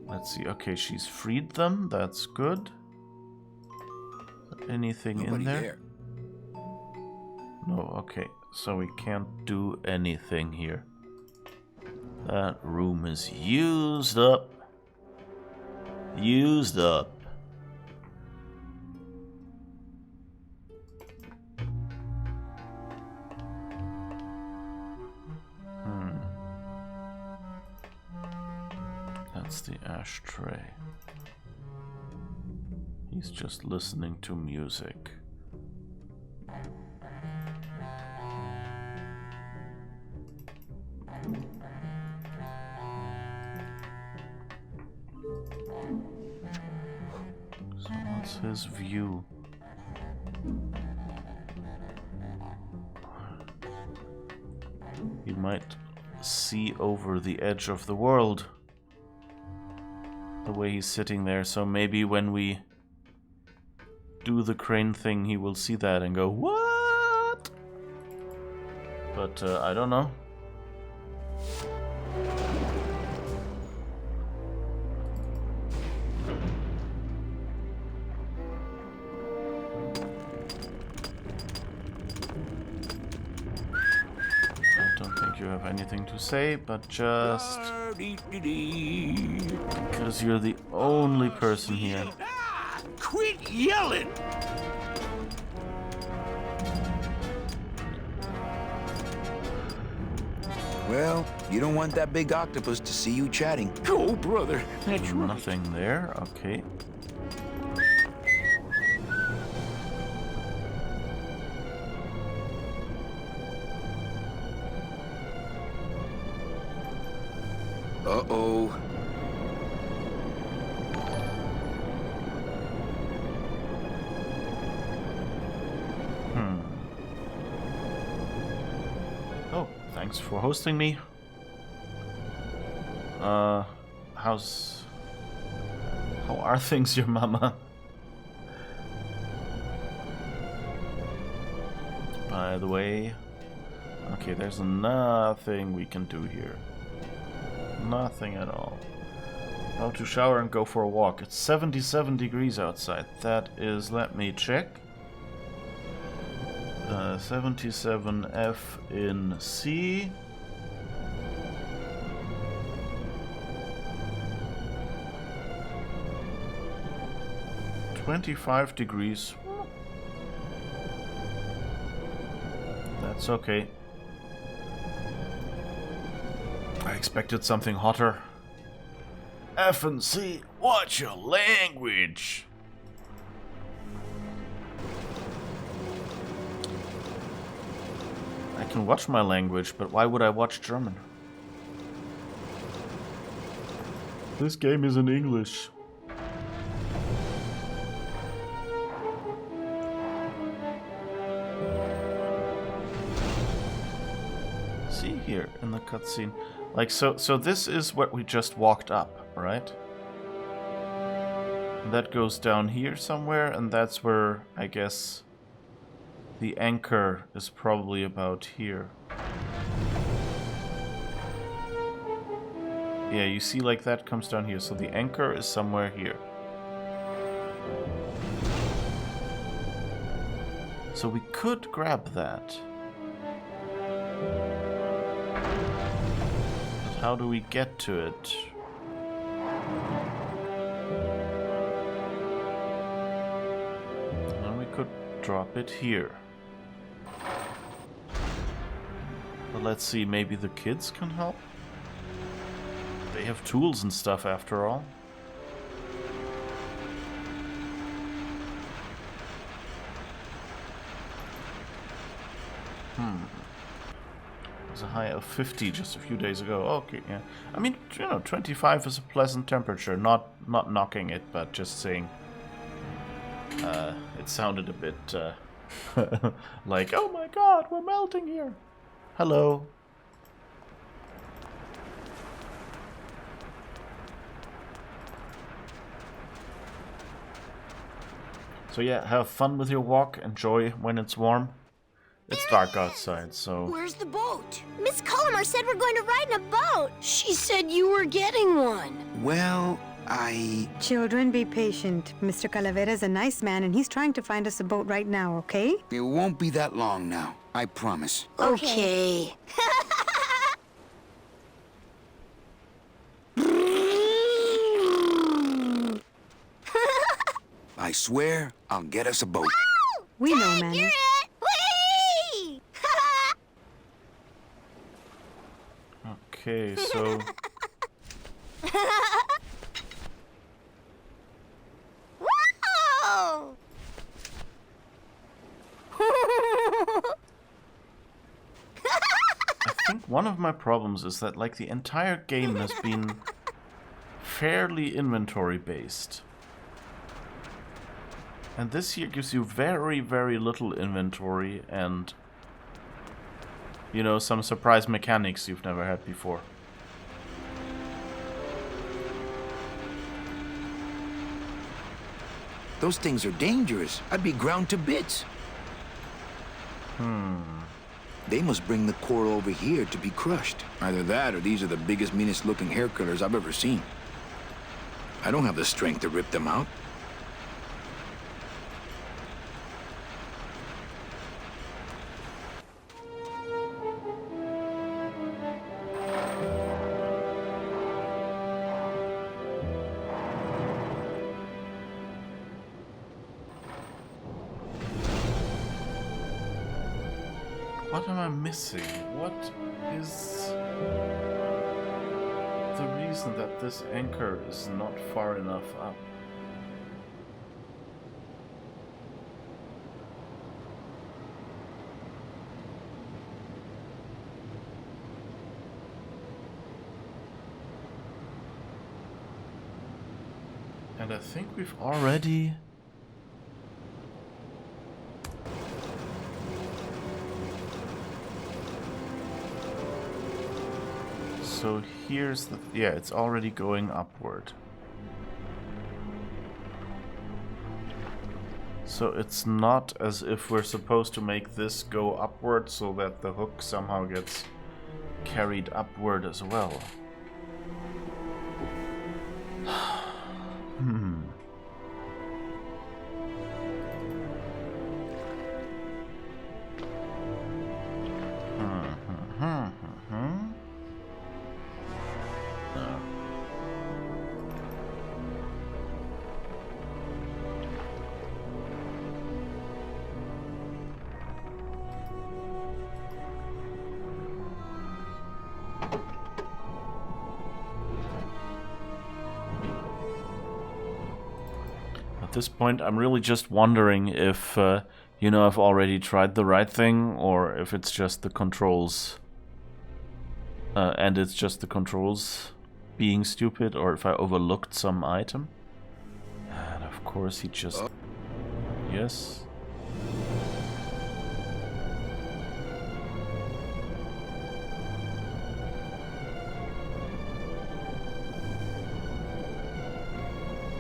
Let's see. Okay, she's freed them. That's good. Anything in there? No, okay. So we can't do anything here. That room is used up. Used up. That's the ashtray. He's just listening to music. So what's his view? He might see over the edge of the world. The way he's sitting there, so maybe when we do the crane thing, he will see that and go, what? But I don't know. I don't think you have anything to say, but just because you're the only person here. Quit yelling! Well, you don't want that big octopus to see you chatting. Go, brother. That's right. Nothing there. Okay. Uh-oh. Oh, thanks for hosting me. How are things, your mama? By the way, okay, there's nothing we can do here. Nothing at all. How to shower and go for a walk. It's 77 degrees outside. That is, let me check. 77 F in C. .25 degrees. It's okay. I expected something hotter. F and C, watch your language! I can watch my language, but why would I watch German? This game is in English. See here in the cutscene. Like, so this is what we just walked up, right? That goes down here somewhere, and that's where, I guess, the anchor is probably about here. Yeah, you see, like, that comes down here, so the anchor is somewhere here. So we could grab that. But how do we get to it? And we could drop it here. But let's see, maybe the kids can help? They have tools and stuff after all. There's a high of 50 just a few days ago. Okay, yeah. I mean, you know, 25 is a pleasant temperature. Not knocking it, but just saying. It sounded a bit like, oh my god, we're melting here. Hello. So yeah, have fun with your walk. Enjoy when it's warm. It's dark outside, so... Where's the boat? Miss Colomar said we're going to ride in a boat. She said you were getting one. Well, Children, be patient. Mr. Calavera's a nice man, and he's trying to find us a boat right now, okay? It won't be that long now. I promise. Okay. I swear I'll get us a boat. We know, You're Manny. it! Whee! Okay, so... Whoa! I think one of my problems is that, like, the entire game has been fairly inventory-based. And this here gives you very, very little inventory and, you know, some surprise mechanics you've never had before. Those things are dangerous. I'd be ground to bits. They must bring the coral over here to be crushed. Either that or these are the biggest, meanest looking hair killers I've ever seen. I don't have the strength to rip them out. What am I missing? What is the reason that this anchor is not far enough up? And I think we've already... So here's the... yeah, it's already going upward. So it's not as if we're supposed to make this go upward so that the hook somehow gets carried upward as well. At this point, I'm really just wondering if, you know, I've already tried the right thing, or if it's just the controls. And it's just the controls being stupid, or if I overlooked some item. And of course he just... Yes.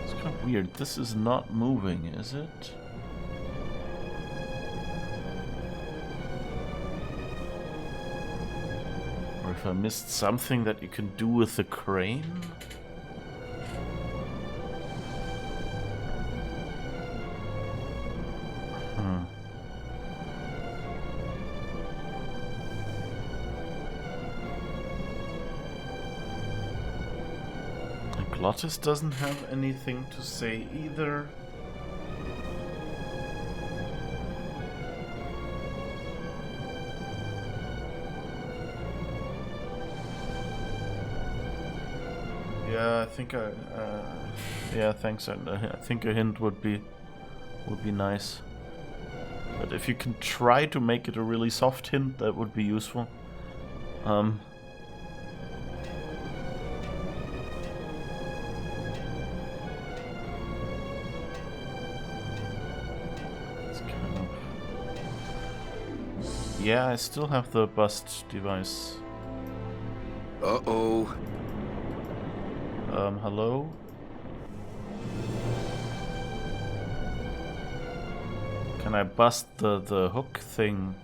It's kind of weird. This is not moving, is it? Or if I missed something that you can do with the crane? Glottis doesn't have anything to say either. Yeah, I think yeah, thanks. I think a hint would be nice. But if you can try to make it a really soft hint, that would be useful. Yeah, I still have the bust device. Uh-oh. Hello? Can I bust the hook thing?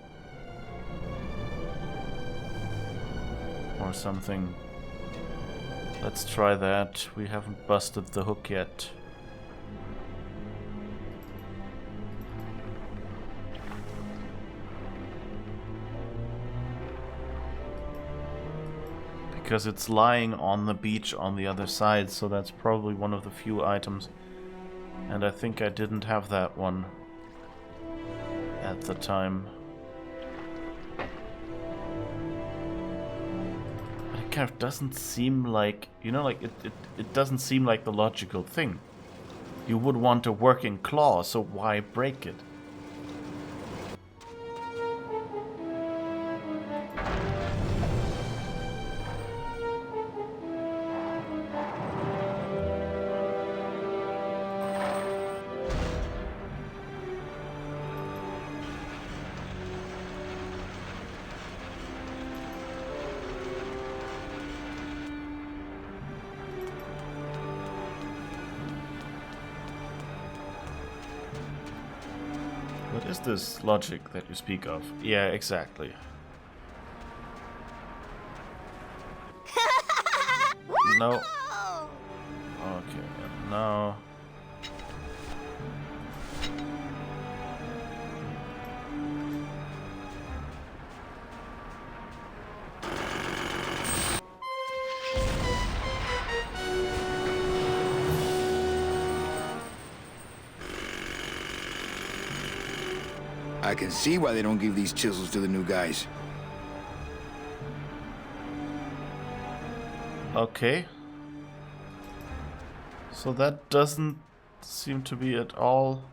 Or something. Let's try that. We haven't busted the hook yet. Because it's lying on the beach on the other side, so that's probably one of the few items. And I think I didn't have that one at the time. But it kind of doesn't seem like, you know, like it doesn't seem like the logical thing. You would want a working claw, so why break it? What is this logic that you speak of? Yeah, exactly. No. Okay, no. I can see why they don't give these chisels to the new guys. Okay. So that doesn't seem to be at all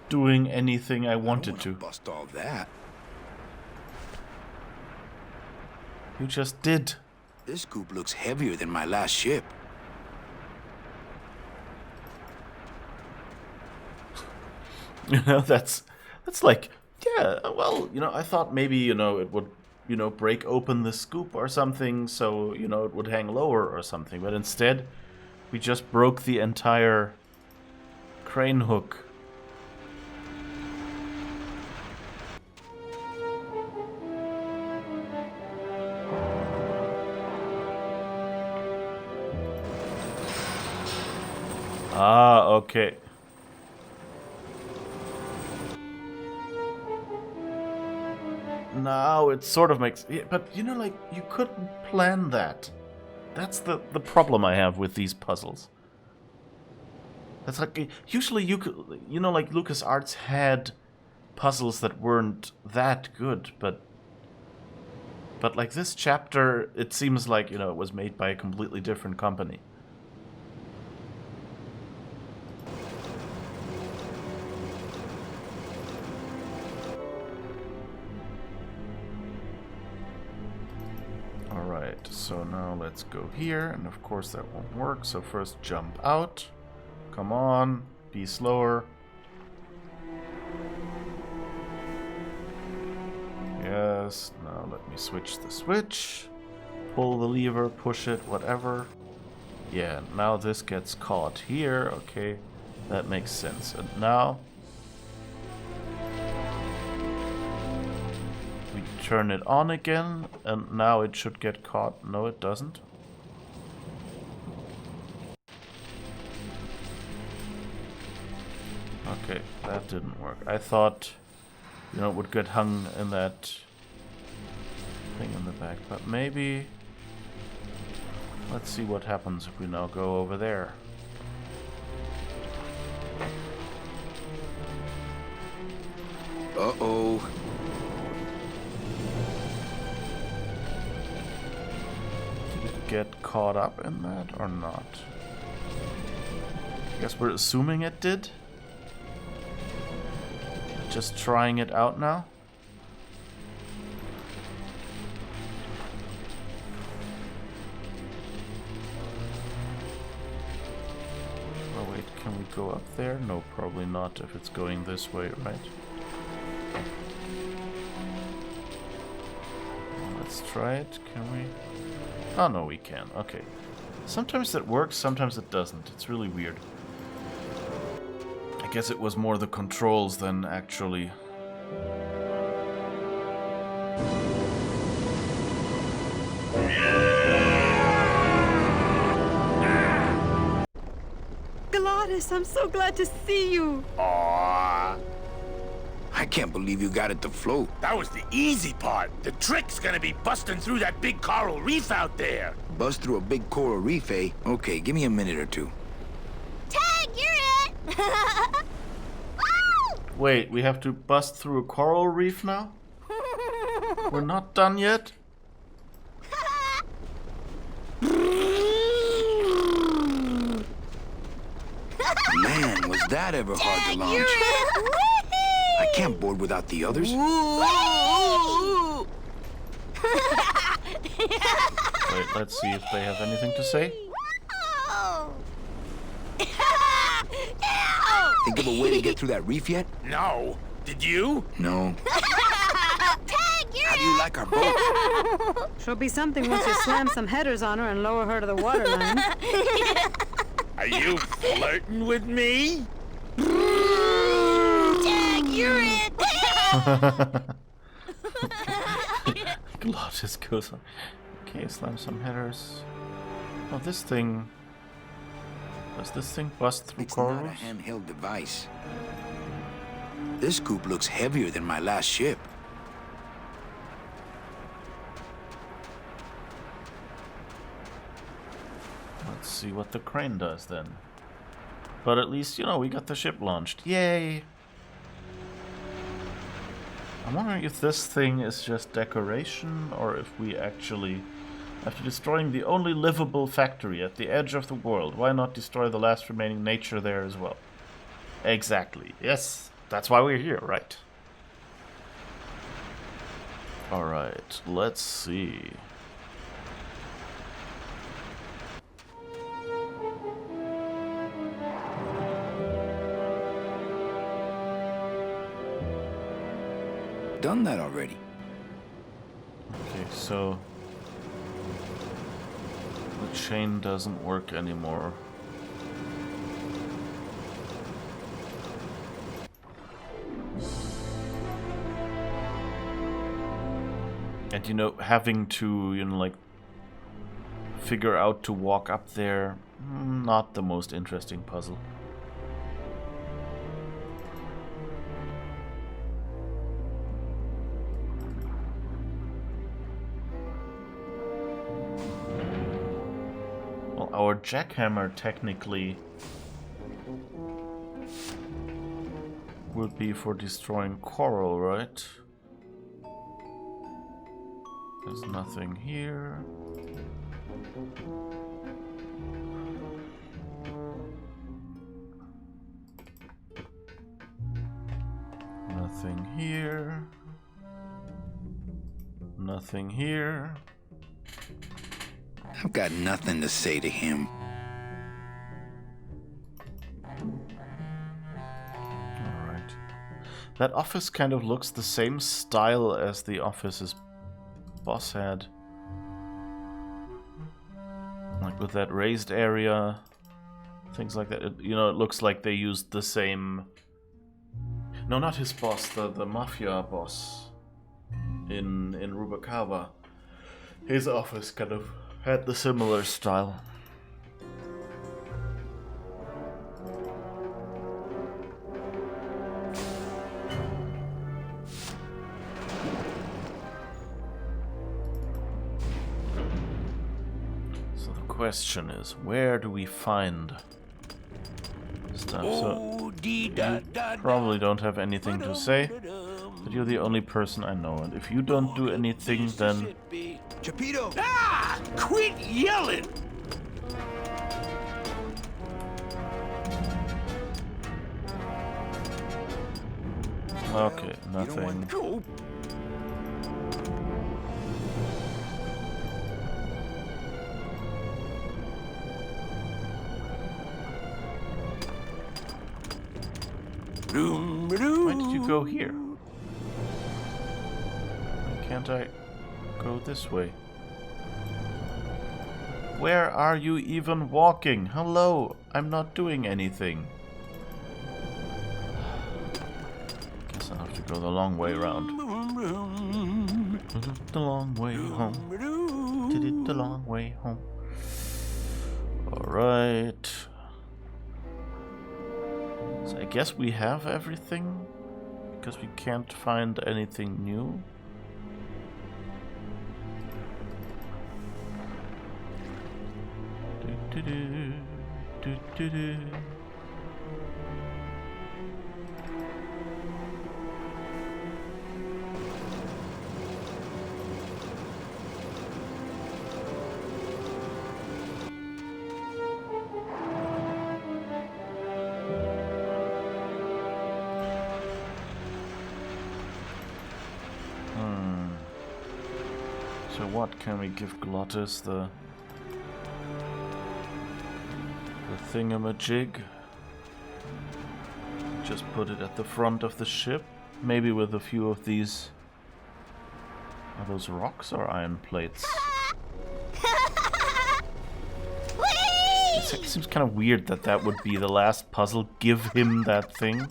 doing anything I wanted to. Bust all that. You just did. This scoop looks heavier than my last ship. You know, that's like, yeah, well, you know, I thought maybe, you know, it would, you know, break open the scoop or something, so, you know, it would hang lower or something. But instead, we just broke the entire crane hook. Ah, okay. Now it sort of makes... Yeah, but, you know, like, you couldn't plan that. That's the problem I have with these puzzles. That's like... Usually you could... You know, like, LucasArts had puzzles that weren't that good, but... But, like, this chapter, it seems like, you know, it was made by a completely different company. so now let's go here, and of course that won't work, so first jump out. Come on, be slower. Yes, now let me switch the switch. Pull the lever, push it, whatever. Yeah, now this gets caught here, okay, that makes sense. And now we turn it on again, and now it should get caught. No, it doesn't. Okay, that didn't work. I thought, you know, it would get hung in that thing in the back, but maybe... Let's see what happens if we now go over there. Uh-oh. Did it get caught up in that or not? I guess we're assuming it did. Just trying it out now. Oh wait, can we go up there? No, probably not if it's going this way, right? Let's try it, can we? Oh no, we can, okay. Sometimes that works, sometimes it doesn't. It's really weird. I guess it was more the controls than actually... Gladys, I'm so glad to see you. Aww. I can't believe you got it to float. That was the easy part. The trick's gonna be busting through that big coral reef out there. Bust through a big coral reef, eh? Okay, give me a minute or two. Tag, you're it! Wait, we have to bust through a coral reef now? We're not done yet? Man, was that ever hard to launch. I can't board without the others. Wait, let's see if they have anything to say. Think of a way to get through that reef yet? No. Did you? No. How do you like our boat? She'll be something once you slam some headers on her and lower her to the waterline. Are you flirting with me? Tag, you're it! Glove just goes on. Okay, slam some headers. Oh, this thing... Does this thing bust through It's not a corals? handheld device. This scoop looks heavier than my last ship. Let's see what the crane does then. But at least, you know, we got the ship launched. Yay! I'm wondering if this thing is just decoration, or if we actually... After destroying the only livable factory at the edge of the world, why not destroy the last remaining nature there as well? Exactly. Yes, that's why we're here, right? Alright, let's see. Done that already. Okay, so... the chain doesn't work anymore. And you know, having to, you know, like, figure out to walk up there, not the most interesting puzzle. Well, our jackhammer technically would be for destroying coral, right? There's nothing here. Nothing here. Nothing here. I've got nothing to say to him. Alright. That office kind of looks the same style as the office his boss had. Like with that raised area, things like that. You know, it looks like they used the same... No, not his boss, the mafia boss in Rubalcaba. His office kind of had the similar style. So the question is, where do we find stuff? So you probably don't have anything to say, but you're the only person I know, and if you don't do anything, then... Chapito! Ah! Quit yelling! Okay, nothing. Go. Why did you go here? Why can't I go this way? Where are you even walking? Hello, I'm not doing anything. Guess I'll have to go the long way around. The long way home. Did it the long way home. Alright. So I guess we have everything, because we can't find anything new. So what can we give Glottis? The thingamajig? Just put it at the front of the ship, maybe with a few of these. Are those rocks or iron plates? It seems kind of weird that that would be the last puzzle. Give him that thing.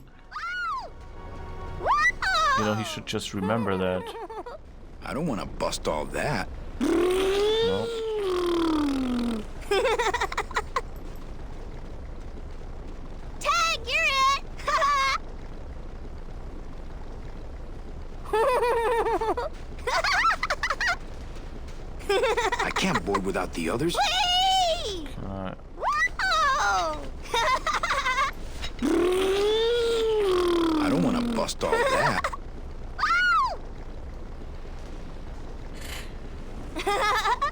You know, he should just remember that. I don't want to bust all that. No. Tag, you're it! I can't board without the others. Whee! Alright. Whoa! I don't want to bust all that.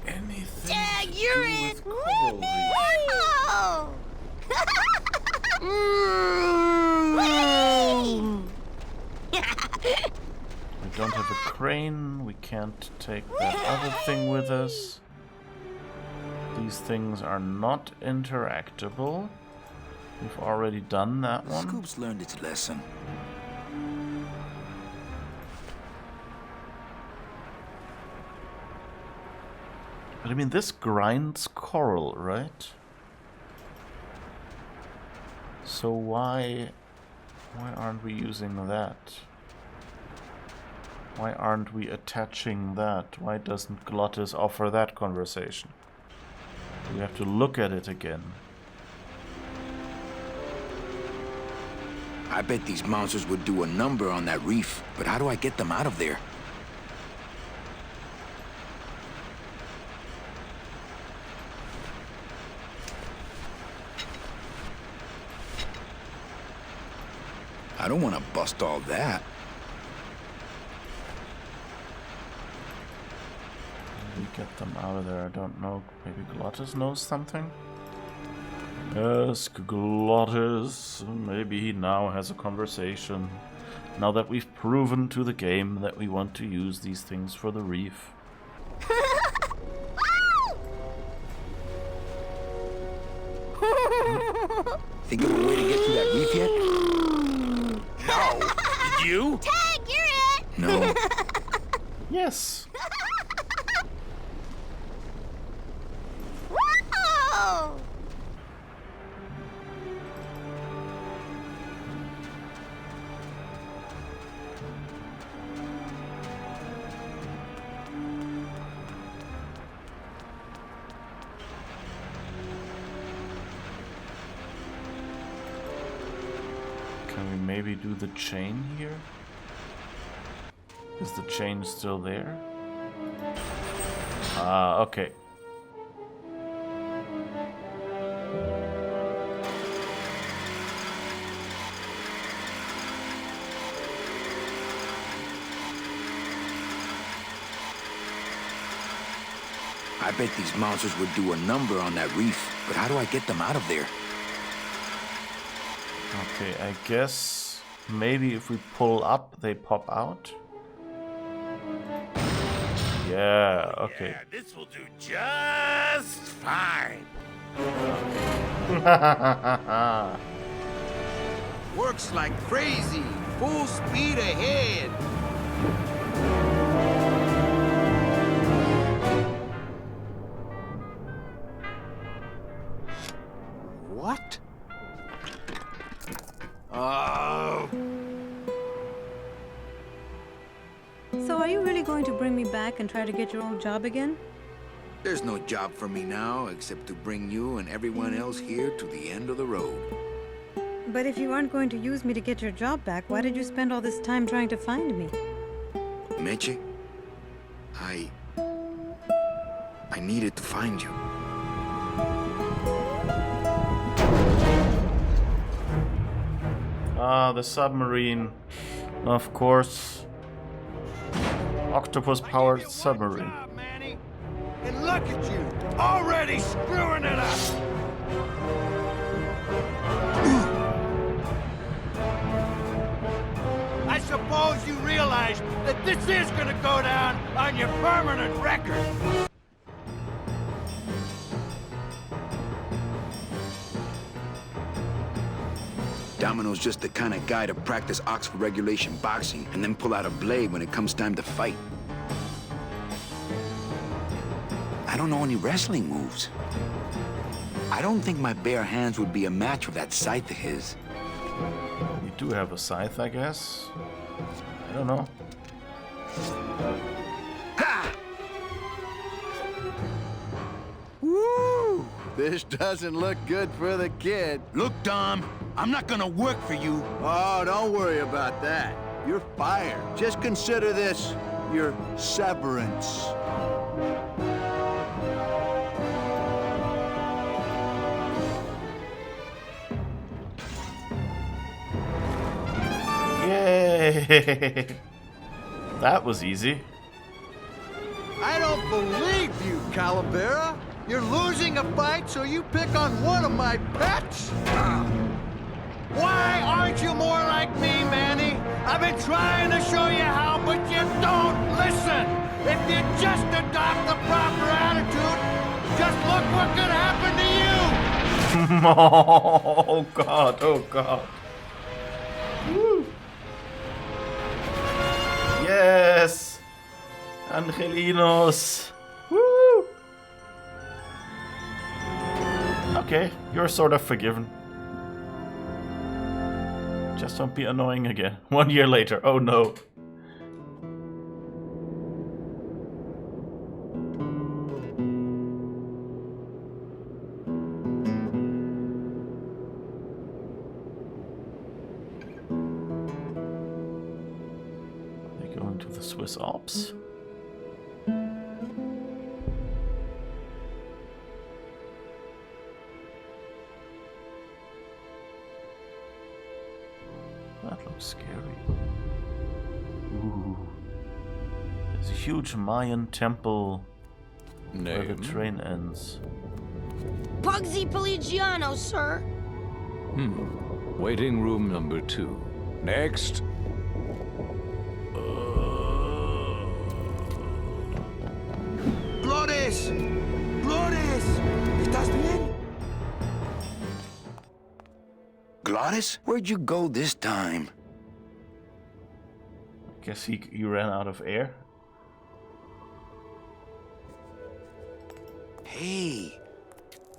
Anything Tag, to you're do in! with coral reef. Whoa! We don't have a crane, we can't take that other thing with us. These things are not interactable. We've already done that one. Scoop's learned its lesson. But I mean, this grinds coral, right? So why aren't we using that? Why aren't we attaching that? Why doesn't Glottis offer that conversation? We have to look at it again. I bet these monsters would do a number on that reef, but how do I get them out of there? I don't want to bust all that. We get them out of there, I don't know. Maybe Glottis knows something? Ask Glottis. Maybe he now has a conversation. Now that we've proven to the game that we want to use these things for the reef. Think of a way to get through that reef yet? No. Did you? Tag, you're it! No. Yes. Whoa! Can we maybe do the chain here? Is the chain still there? Ah, okay. I bet these monsters would do a number on that reef, but how do I get them out of there? Okay, I guess maybe if we pull up, they pop out. Yeah, okay. Yeah, this will do just fine. Works like crazy. Full speed ahead. What? Oh. So are you really going to bring me back and try to get your old job again? There's no job for me now except to bring you and everyone else here to the end of the road. But if you aren't going to use me to get your job back, why did you spend all this time trying to find me? Meche, I needed to find you. Ah, the submarine. Of course. Octopus-powered submarine. Job, Manny. And look at you, already screwing it up. I suppose you realize that this is gonna go down on your permanent record. Domino's just the kind of guy to practice Oxford regulation boxing and then pull out a blade when it comes time to fight. I don't know any wrestling moves. I don't think my bare hands would be a match for that scythe of his. We do have a scythe, I guess. I don't know. Woo! This doesn't look good for the kid. Look, Dom, I'm not gonna work for you. Oh, don't worry about that. You're fired. Just consider this your severance. Yay! That was easy. I don't believe you, Calavera. You're losing a fight, so you pick on one of my pets? Why aren't you more like me, Manny? I've been trying to show you how, but you don't listen. If you just adopt the proper attitude, just look what could happen to you. Oh god, oh god. Woo. Yes! Angelinos! Woo! Okay, you're sort of forgiven. Just don't be annoying again. 1 year later, oh no. Are they going to the Swiss Alps? That looks scary. Ooh. There's a huge Mayan temple where the train ends. Pugsy Pelagiano, sir. Waiting room number 2. Next. Flores! Flores! ¿Estás bien? Glottis, where'd you go this time? Guess he ran out of air. Hey,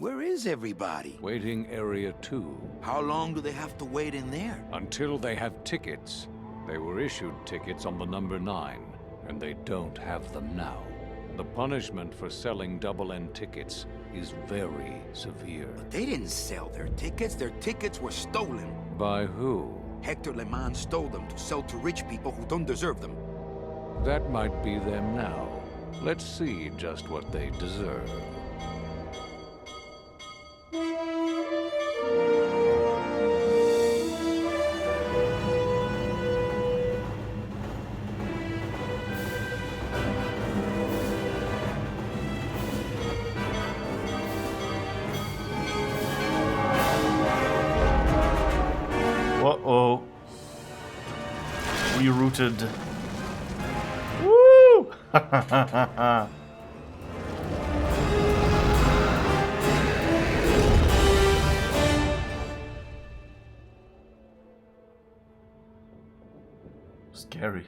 where is everybody? Waiting area 2. How long do they have to wait in there? Until they have tickets. They were issued tickets on the number 9, and they don't have them now. The punishment for selling double-end tickets is very severe. They didn't sell their tickets. Their tickets were stolen. By who? Hector Le Mans stole them to sell to rich people who don't deserve them. That might be them now. Let's see just what they deserve. Uh-oh. Rerouted. Woo! Scary.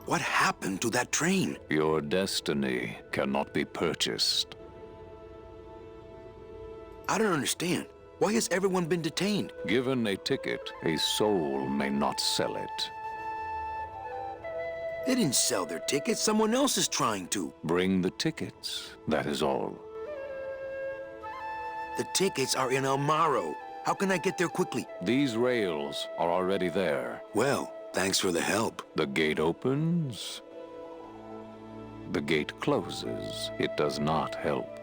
What happened to that train? Your destiny cannot be purchased. I don't understand. Why has everyone been detained? Given a ticket, a soul may not sell it. They didn't sell their tickets. Someone else is trying to. Bring the tickets, that is all. The tickets are in El Maro. How can I get there quickly? These rails are already there. Well, thanks for the help. The gate opens. The gate closes. It does not help.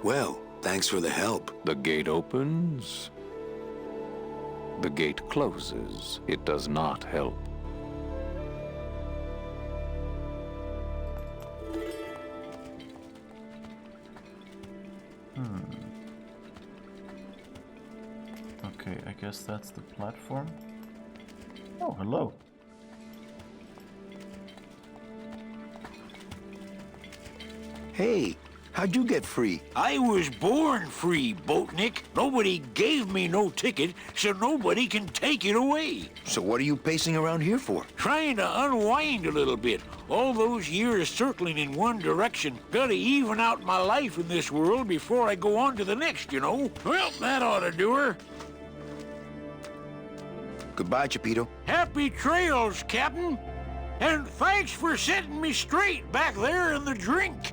Well, thanks for the help. The gate opens. The gate closes. It does not help. Okay, I guess that's the platform. Oh, hello. Hey, how'd you get free? I was born free, Boatnik. Nobody gave me no ticket, so nobody can take it away. So what are you pacing around here for? Trying to unwind a little bit. All those years circling in one direction. Gotta even out my life in this world before I go on to the next, you know. Well, that ought to do her. Goodbye, Chapito. Happy trails, Captain. And thanks for setting me straight back there in the drink.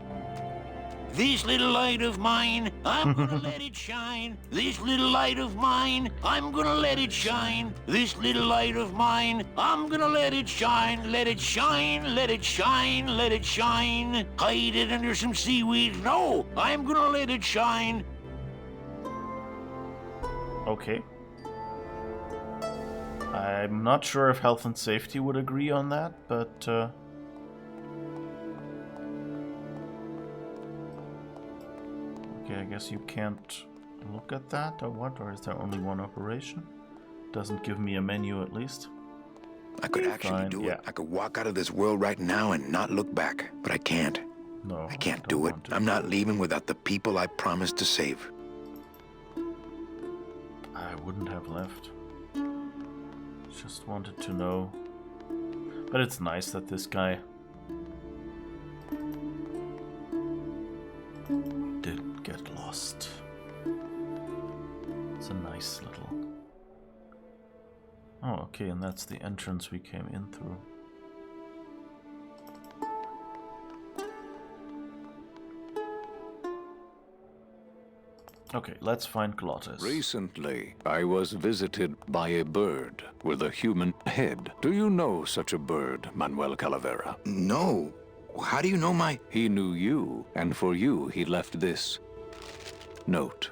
This little light of mine, I'm gonna let it shine. This little light of mine, I'm gonna let it shine. This little light of mine, I'm gonna let it shine. Let it shine, let it shine, let it shine. Hide it under some seaweed. No, I'm gonna let it shine. Okay. I'm not sure if health and safety would agree on that, but okay, I guess you can't look at that, or what? Or is there only one operation? Doesn't give me a menu, at least. I could actually do it. I could walk out of this world right now and not look back, but I can't. No, I can't do it. I'm not leaving without the people I promised to save. I wouldn't have left. Just wanted to know. But it's nice that this guy didn't get lost. It's a nice little... Oh, okay, and that's the entrance we came in through. Okay, let's find Glottis. Recently, I was visited by a bird with a human head. Do you know such a bird, Manuel Calavera? No. How do you know my... He knew you, and for you he left this note.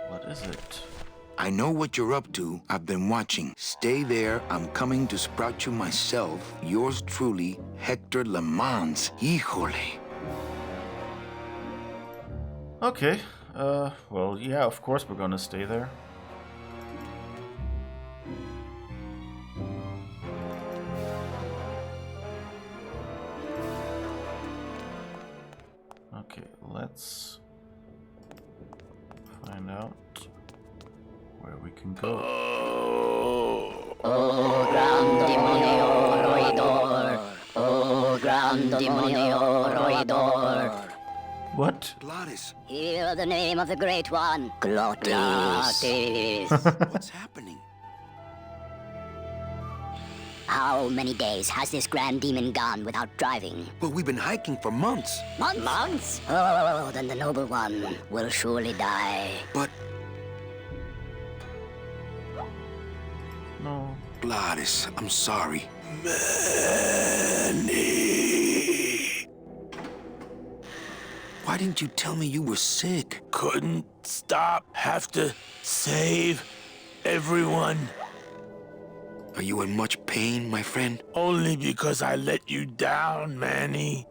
What is it? I know what you're up to. I've been watching. Stay there. I'm coming to sprout you myself. Yours truly, Hector Le Mans. Híjole. Okay, well, yeah, of course we're gonna stay there. find out where we can go. Oh, gran demonio roidor. Oh, gran demonio roidor. What? Glottis, Hear the name of the Great One. Glottis. Glottis. what's happening? How many days has this grand demon gone without driving? Well, we've been hiking for months. Months? Months? Oh, then the noble one will surely die. But, No. Glottis, I'm sorry. Manny. Why didn't you tell me you were sick? Couldn't stop. Have to save everyone. Are you in much pain, my friend? Only because I let you down, Manny.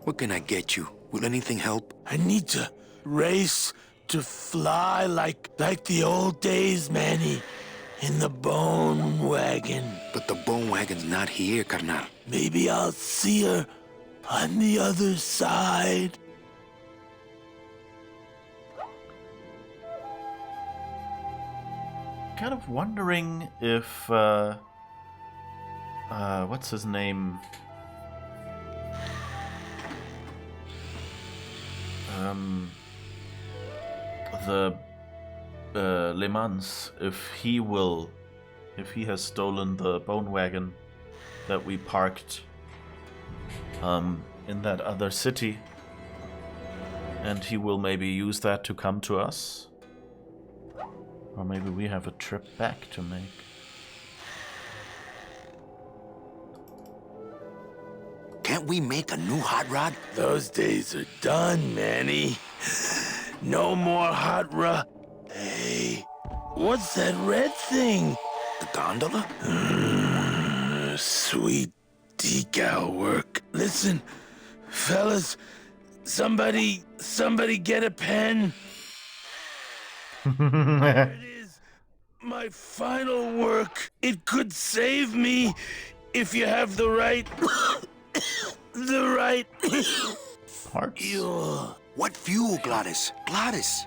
What can I get you? Will anything help? I need to race to fly like the old days, Manny. In the bone wagon. But the bone wagon's not here, carnal. Maybe I'll see her on the other side. Kind of wondering if what's his name? The Le Mans, if he has stolen the bone wagon that we parked in that other city, and he will maybe use that to come to us. Or maybe we have a trip back to make. Can't we make a new hot rod? Those days are done, Manny. No more hot rod. Hey, what's that red thing? The gondola? Sweet decal work. Listen, fellas, somebody get a pen. There it is. My final work. It could save me if you have the right... the right... Parts? fuel. What fuel, Glottis? Glottis!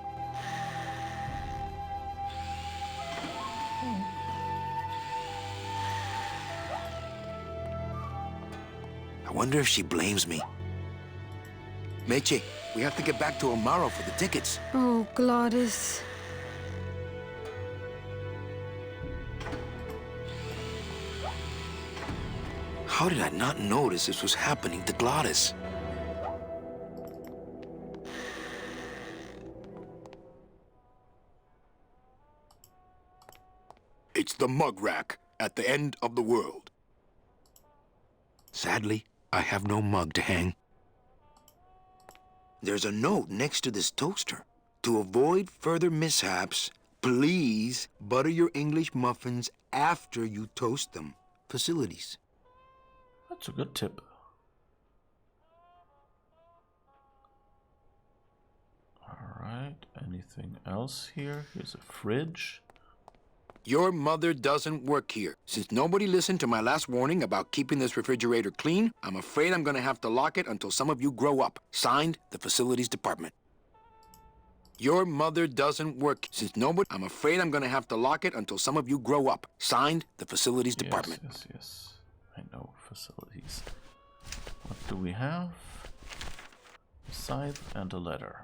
I wonder if she blames me. Meche, we have to get back to Amaro for the tickets. Oh, Glottis. How did I not notice this was happening to Glottis? It's the mug rack at the end of the world. Sadly, I have no mug to hang. There's a note next to this toaster. To avoid further mishaps, please butter your English muffins after you toast them. Facilities. That's a good tip. Alright, anything else here? Here's a fridge. Your mother doesn't work here. Since nobody listened to my last warning about keeping this refrigerator clean, I'm afraid I'm gonna have to lock it until some of you grow up. Signed, the Facilities Department. Your mother doesn't work. Since nobody... I'm afraid I'm gonna have to lock it until some of you grow up. Signed, the Facilities Department. Yes. I know, facilities. What do we have? A scythe and a letter.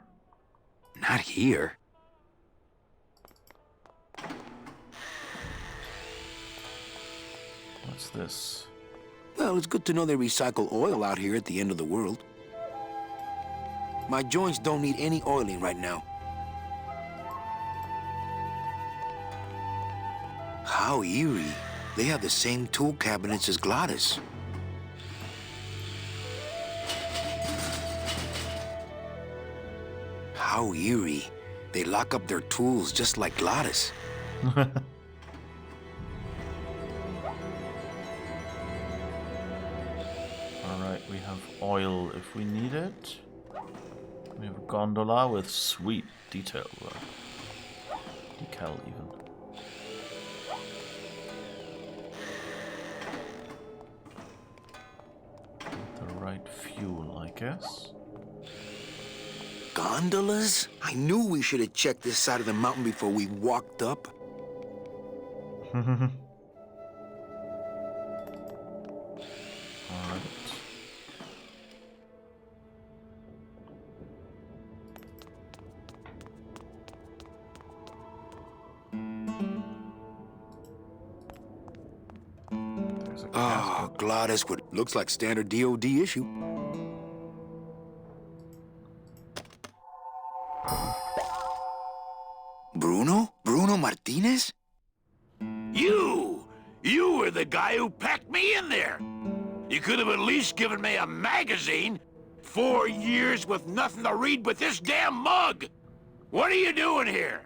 Not here. What's this? Well, it's good to know they recycle oil out here at the end of the world. My joints don't need any oiling right now. How eerie. They have the same tool cabinets as Glottis. How eerie. They lock up their tools just like Glottis. Alright, we have oil if we need it. We have a gondola with sweet detail. Decal even. The right fuel, I guess. Gondolas? I knew we should have checked this side of the mountain before we walked up. Alright. There's a casket. Glottis would looks like standard DOD issue. Bruno? Bruno Martinez? You were the guy who packed me in there. You could have at least given me a magazine. 4 years with nothing to read but this damn mug. What are you doing here?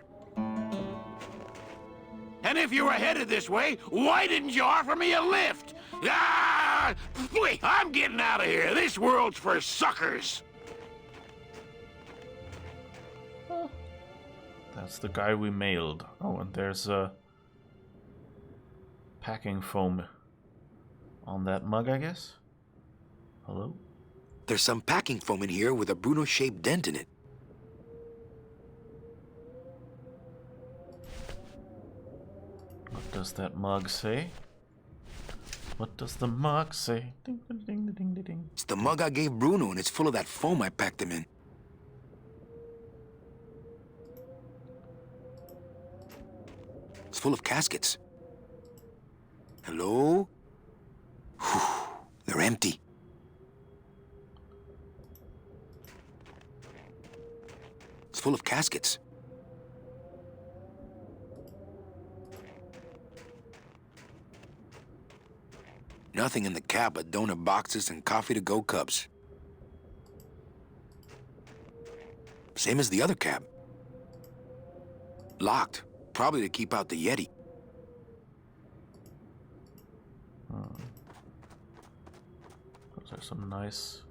And if you were headed this way, why didn't you offer me a lift? Ah! Wait, I'm getting out of here. This world's for suckers. That's the guy we mailed. Oh, and there's a packing foam on that mug, I guess. Hello? There's some packing foam in here with a Bruno-shaped dent in it. What does that mug say? What does the mug say? Ding, ding, ding, ding, ding, ding. It's the mug I gave Bruno, and it's full of that foam I packed him in. It's full of caskets. Hello? Whew, they're empty. It's full of caskets. Nothing in the cab but donut boxes and coffee-to-go cups. Same as the other cab. Locked, probably to keep out the Yeti. Those are some nice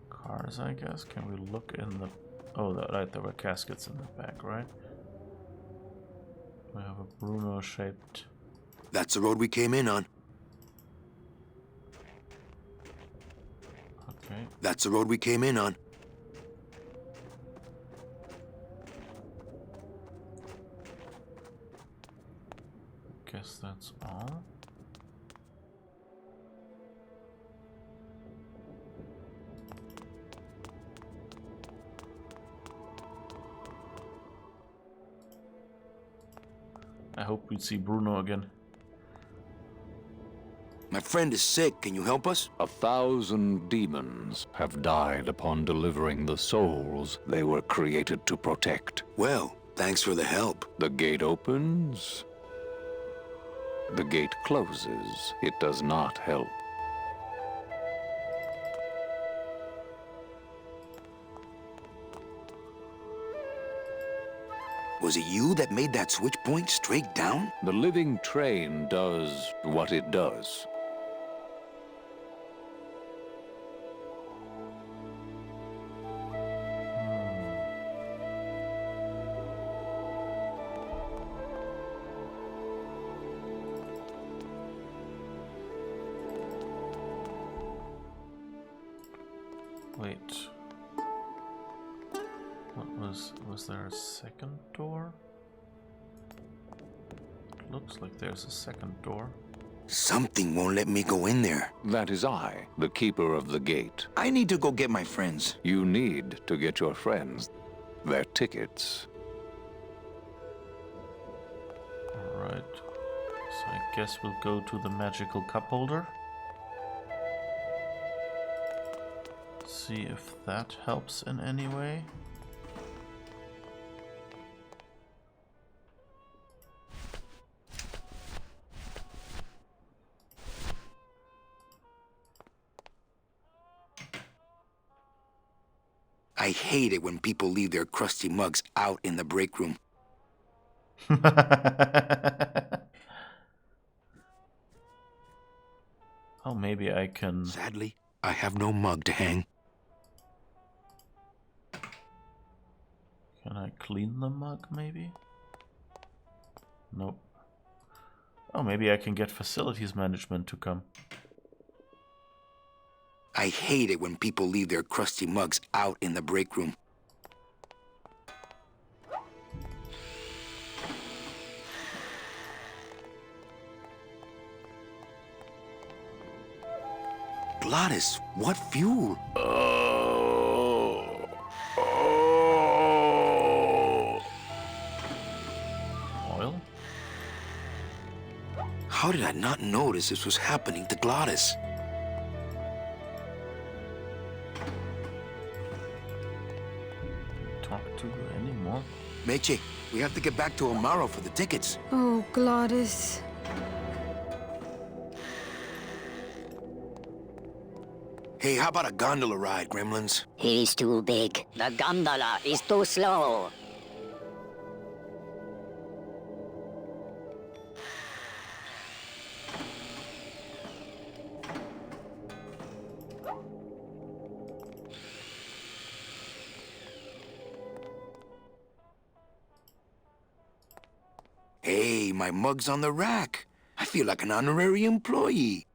cars, I guess. Can we look in the... Oh, right, there were caskets in the back, right? We have a Bruno-shaped... That's the road we came in on. Okay. That's the road we came in on. Guess that's all. I hope we'd see Bruno again. My friend is sick. Can you help us? 1,000 demons have died upon delivering the souls they were created to protect. Well, thanks for the help. The gate opens. The gate closes. It does not help. Was it you that made that switch point straight down? The living train does what it does. Wait. Was there a second door? It looks like there's a second door. Something won't let me go in there. That is I, the keeper of the gate. I need to go get my friends. You need to get your friends their tickets. Alright. So I guess we'll go to the magical cup holder. See if that helps in any way. I hate it when people leave their crusty mugs out in the break room. Oh, maybe I can... Sadly, I have no mug to hang. Can I clean the mug, maybe? Nope. Oh, maybe I can get facilities management to come. I hate it when people leave their crusty mugs out in the break room. Glottis, what fuel? Oil? How did I not notice this was happening to Glottis? Talk to her anymore? Meche, we have to get back to Amaro for the tickets. Oh, Glottis. Hey, how about a gondola ride, Gremlins? He's too big. The gondola is too slow. Hey, my mug's on the rack. I feel like an honorary employee.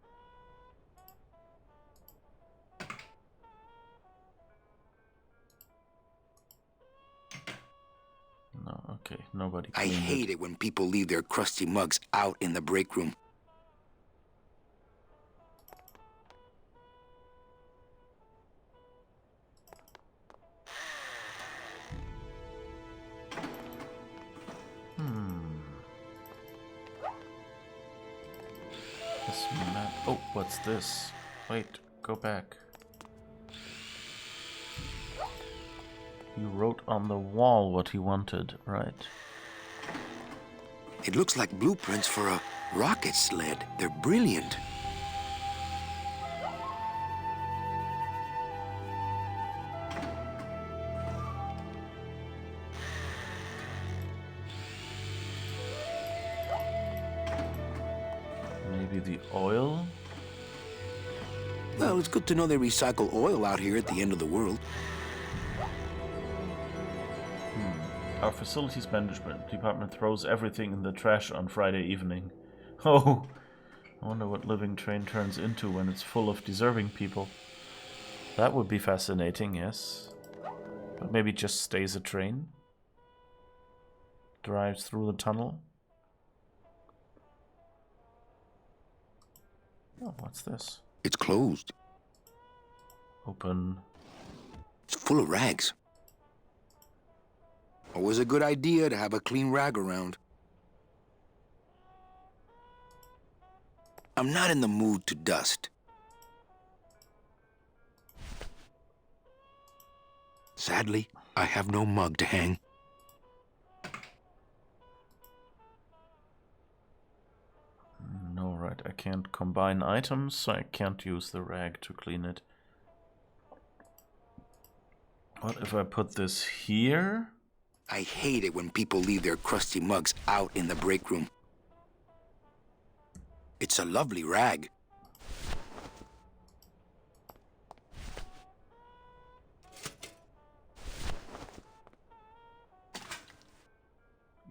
No, okay, nobody. I hate it when people leave their crusty mugs out in the break room. This map. Oh, what's this? Wait, go back. He wrote on the wall what he wanted, right? It looks like blueprints for a rocket sled. They're brilliant. Maybe the oil? Well, it's good to know they recycle oil out here at the end of the world. Our facilities management department throws everything in the trash on Friday evening. Oh, I wonder what living train turns into when it's full of deserving people. That would be fascinating, yes. But maybe it just stays a train? Drives through the tunnel? Oh, what's this? It's closed. Open. It's full of rags. Always a good idea to have a clean rag around. I'm not in the mood to dust. Sadly, I have no mug to hang. No, right, I can't combine items, so I can't use the rag to clean it. What if I put this here? I hate it when people leave their crusty mugs out in the break room. It's a lovely rag.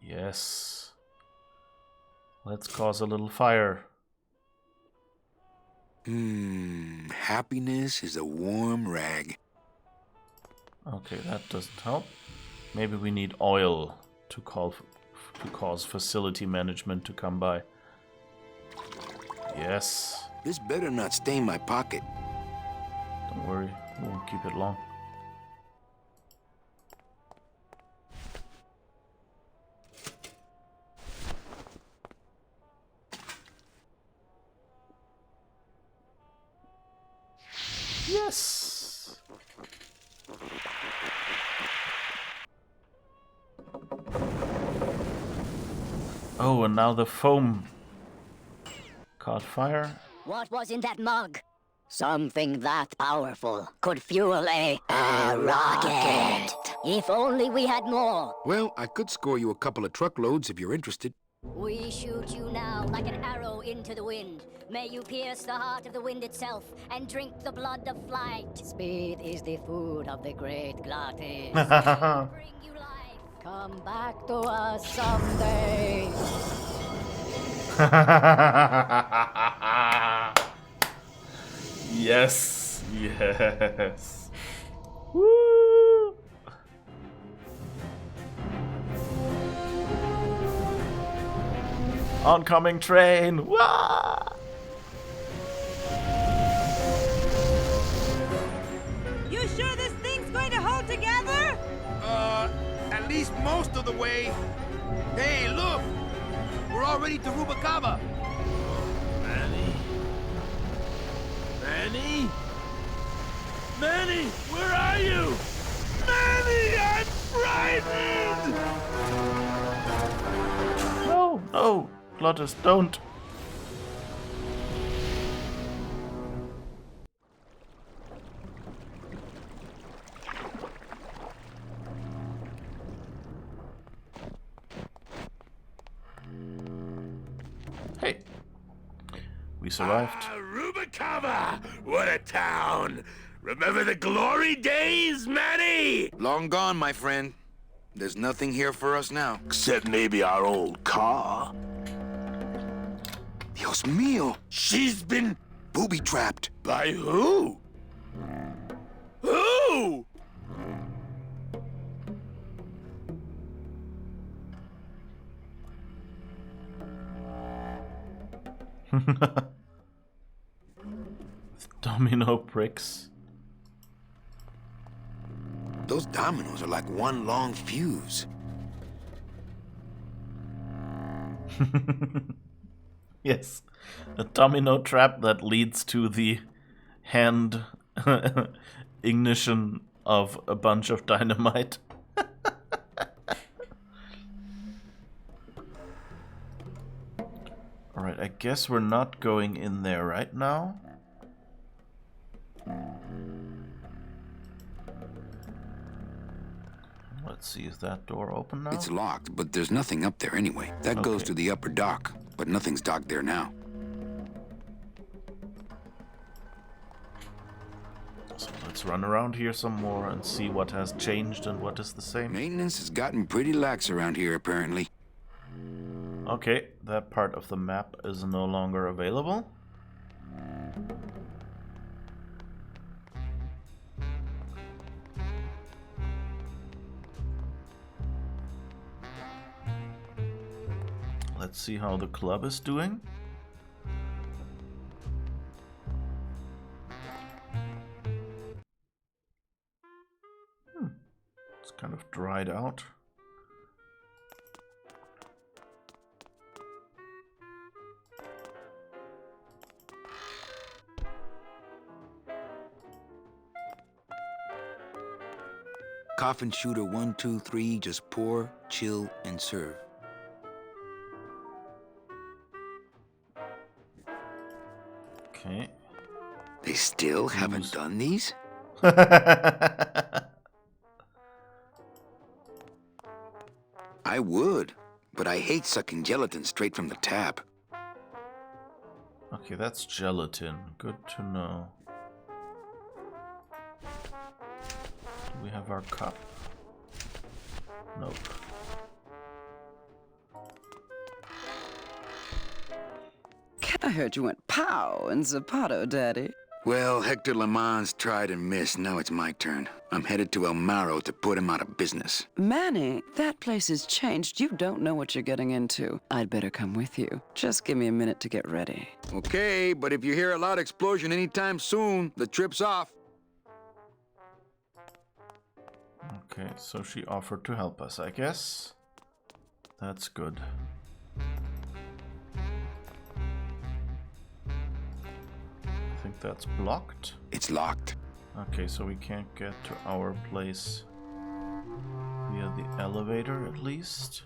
Yes. Let's cause a little fire. Happiness is a warm rag. Okay, that doesn't help. Maybe we need oil to cause facility management to come by. Yes. This better not stain my pocket. Don't worry, we won't keep it long. Yes! Oh, and now the foam caught fire. What was in that mug? Something that powerful could fuel a rocket. If only we had more. Well, I could score you a couple of truckloads if you're interested. We shoot you now like an arrow into the wind. May you pierce the heart of the wind itself and drink the blood of flight. Speed is the food of the great Glottis. Bring you life. Come back to us someday. Yes, Yes. Woo! Oncoming train! Wah! You sure this thing's going to hold together? At least most of the way. Hey, look! We're already to Rubacava. Manny? Manny? Manny, where are you? Manny, I'm frightened! No, no, Glottis, don't. Hey, we survived. Rubacava! What a town! Remember the glory days, Manny? Long gone, my friend. There's nothing here for us now. Except maybe our old car. Dios mío! She's been... Booby-trapped. By who? Who? Domino bricks. Those dominoes are like one long fuse. Yes, a domino trap that leads to the hand ignition of a bunch of dynamite. Alright, I guess we're not going in there right now. Let's see, is that door open now? It's locked, but there's nothing up there anyway. That goes to the upper dock, but nothing's docked there now. So let's run around here some more and see what has changed and what is the same. Maintenance has gotten pretty lax around here, apparently. Okay, that part of the map is no longer available. Let's see how the club is doing. It's kind of dried out. Coffin shooter 1, 2, 3, just pour, chill, and serve. Okay. They still haven't done these? I would, but I hate sucking gelatin straight from the tap. Okay, that's gelatin. Good to know. Do we have our cup? Nope. I heard you went pow in Zapato, Daddy. Well, Hector Lemans tried and missed. Now it's my turn. I'm headed to El Maro to put him out of business. Manny, that place has changed. You don't know what you're getting into. I'd better come with you. Just give me a minute to get ready. Okay, but if you hear a loud explosion anytime soon, the trip's off. Okay, so she offered to help us, I guess. That's good. I think that's blocked. It's locked. Okay, so we can't get to our place via the elevator, at least.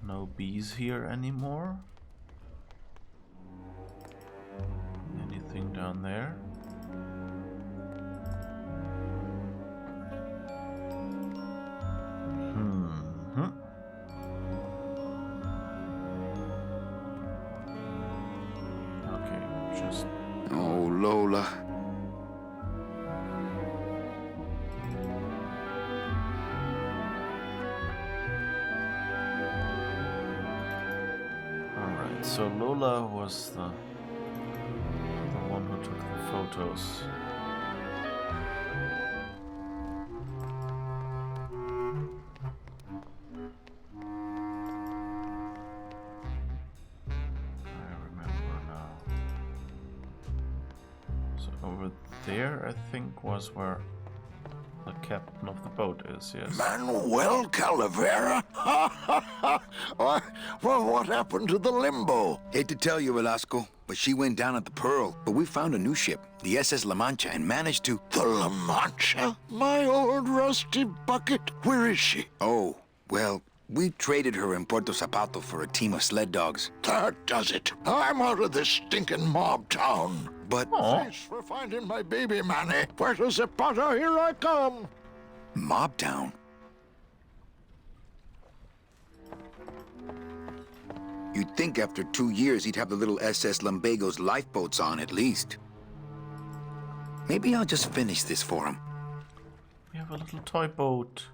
No bees here anymore. Anything down there? Oh, Lola. Alright, so Lola was the one who took the photos. I remember now. So over there, I think, was where the captain of the boat is, yes. Manuel Calavera? Well, what happened to the Limbo? Hate to tell you, Velasco, but she went down at the Pearl. But we found a new ship, the SS La Mancha, and managed to... The La Mancha? My old rusty bucket? Where is she? Oh, well, we traded her in Puerto Zapato for a team of sled dogs. That does it. I'm out of this stinking mob town. But... Thanks for finding my baby, Manny. Puerto Zapato, here I come. Mob town? You'd think after 2 years he'd have the little SS Lumbago's lifeboats on at least. Maybe I'll just finish this for him. We have a little toy boat.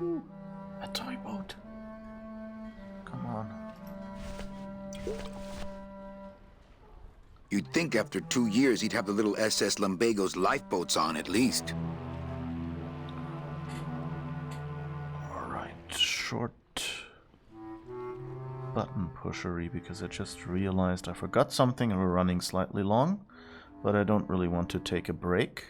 Ooh, a toy boat. Come on. You'd think after 2 years he'd have the little SS Lumbago's lifeboats on at least. Alright, short button pushery, because I just realized I forgot something and we're running slightly long, but I don't really want to take a break.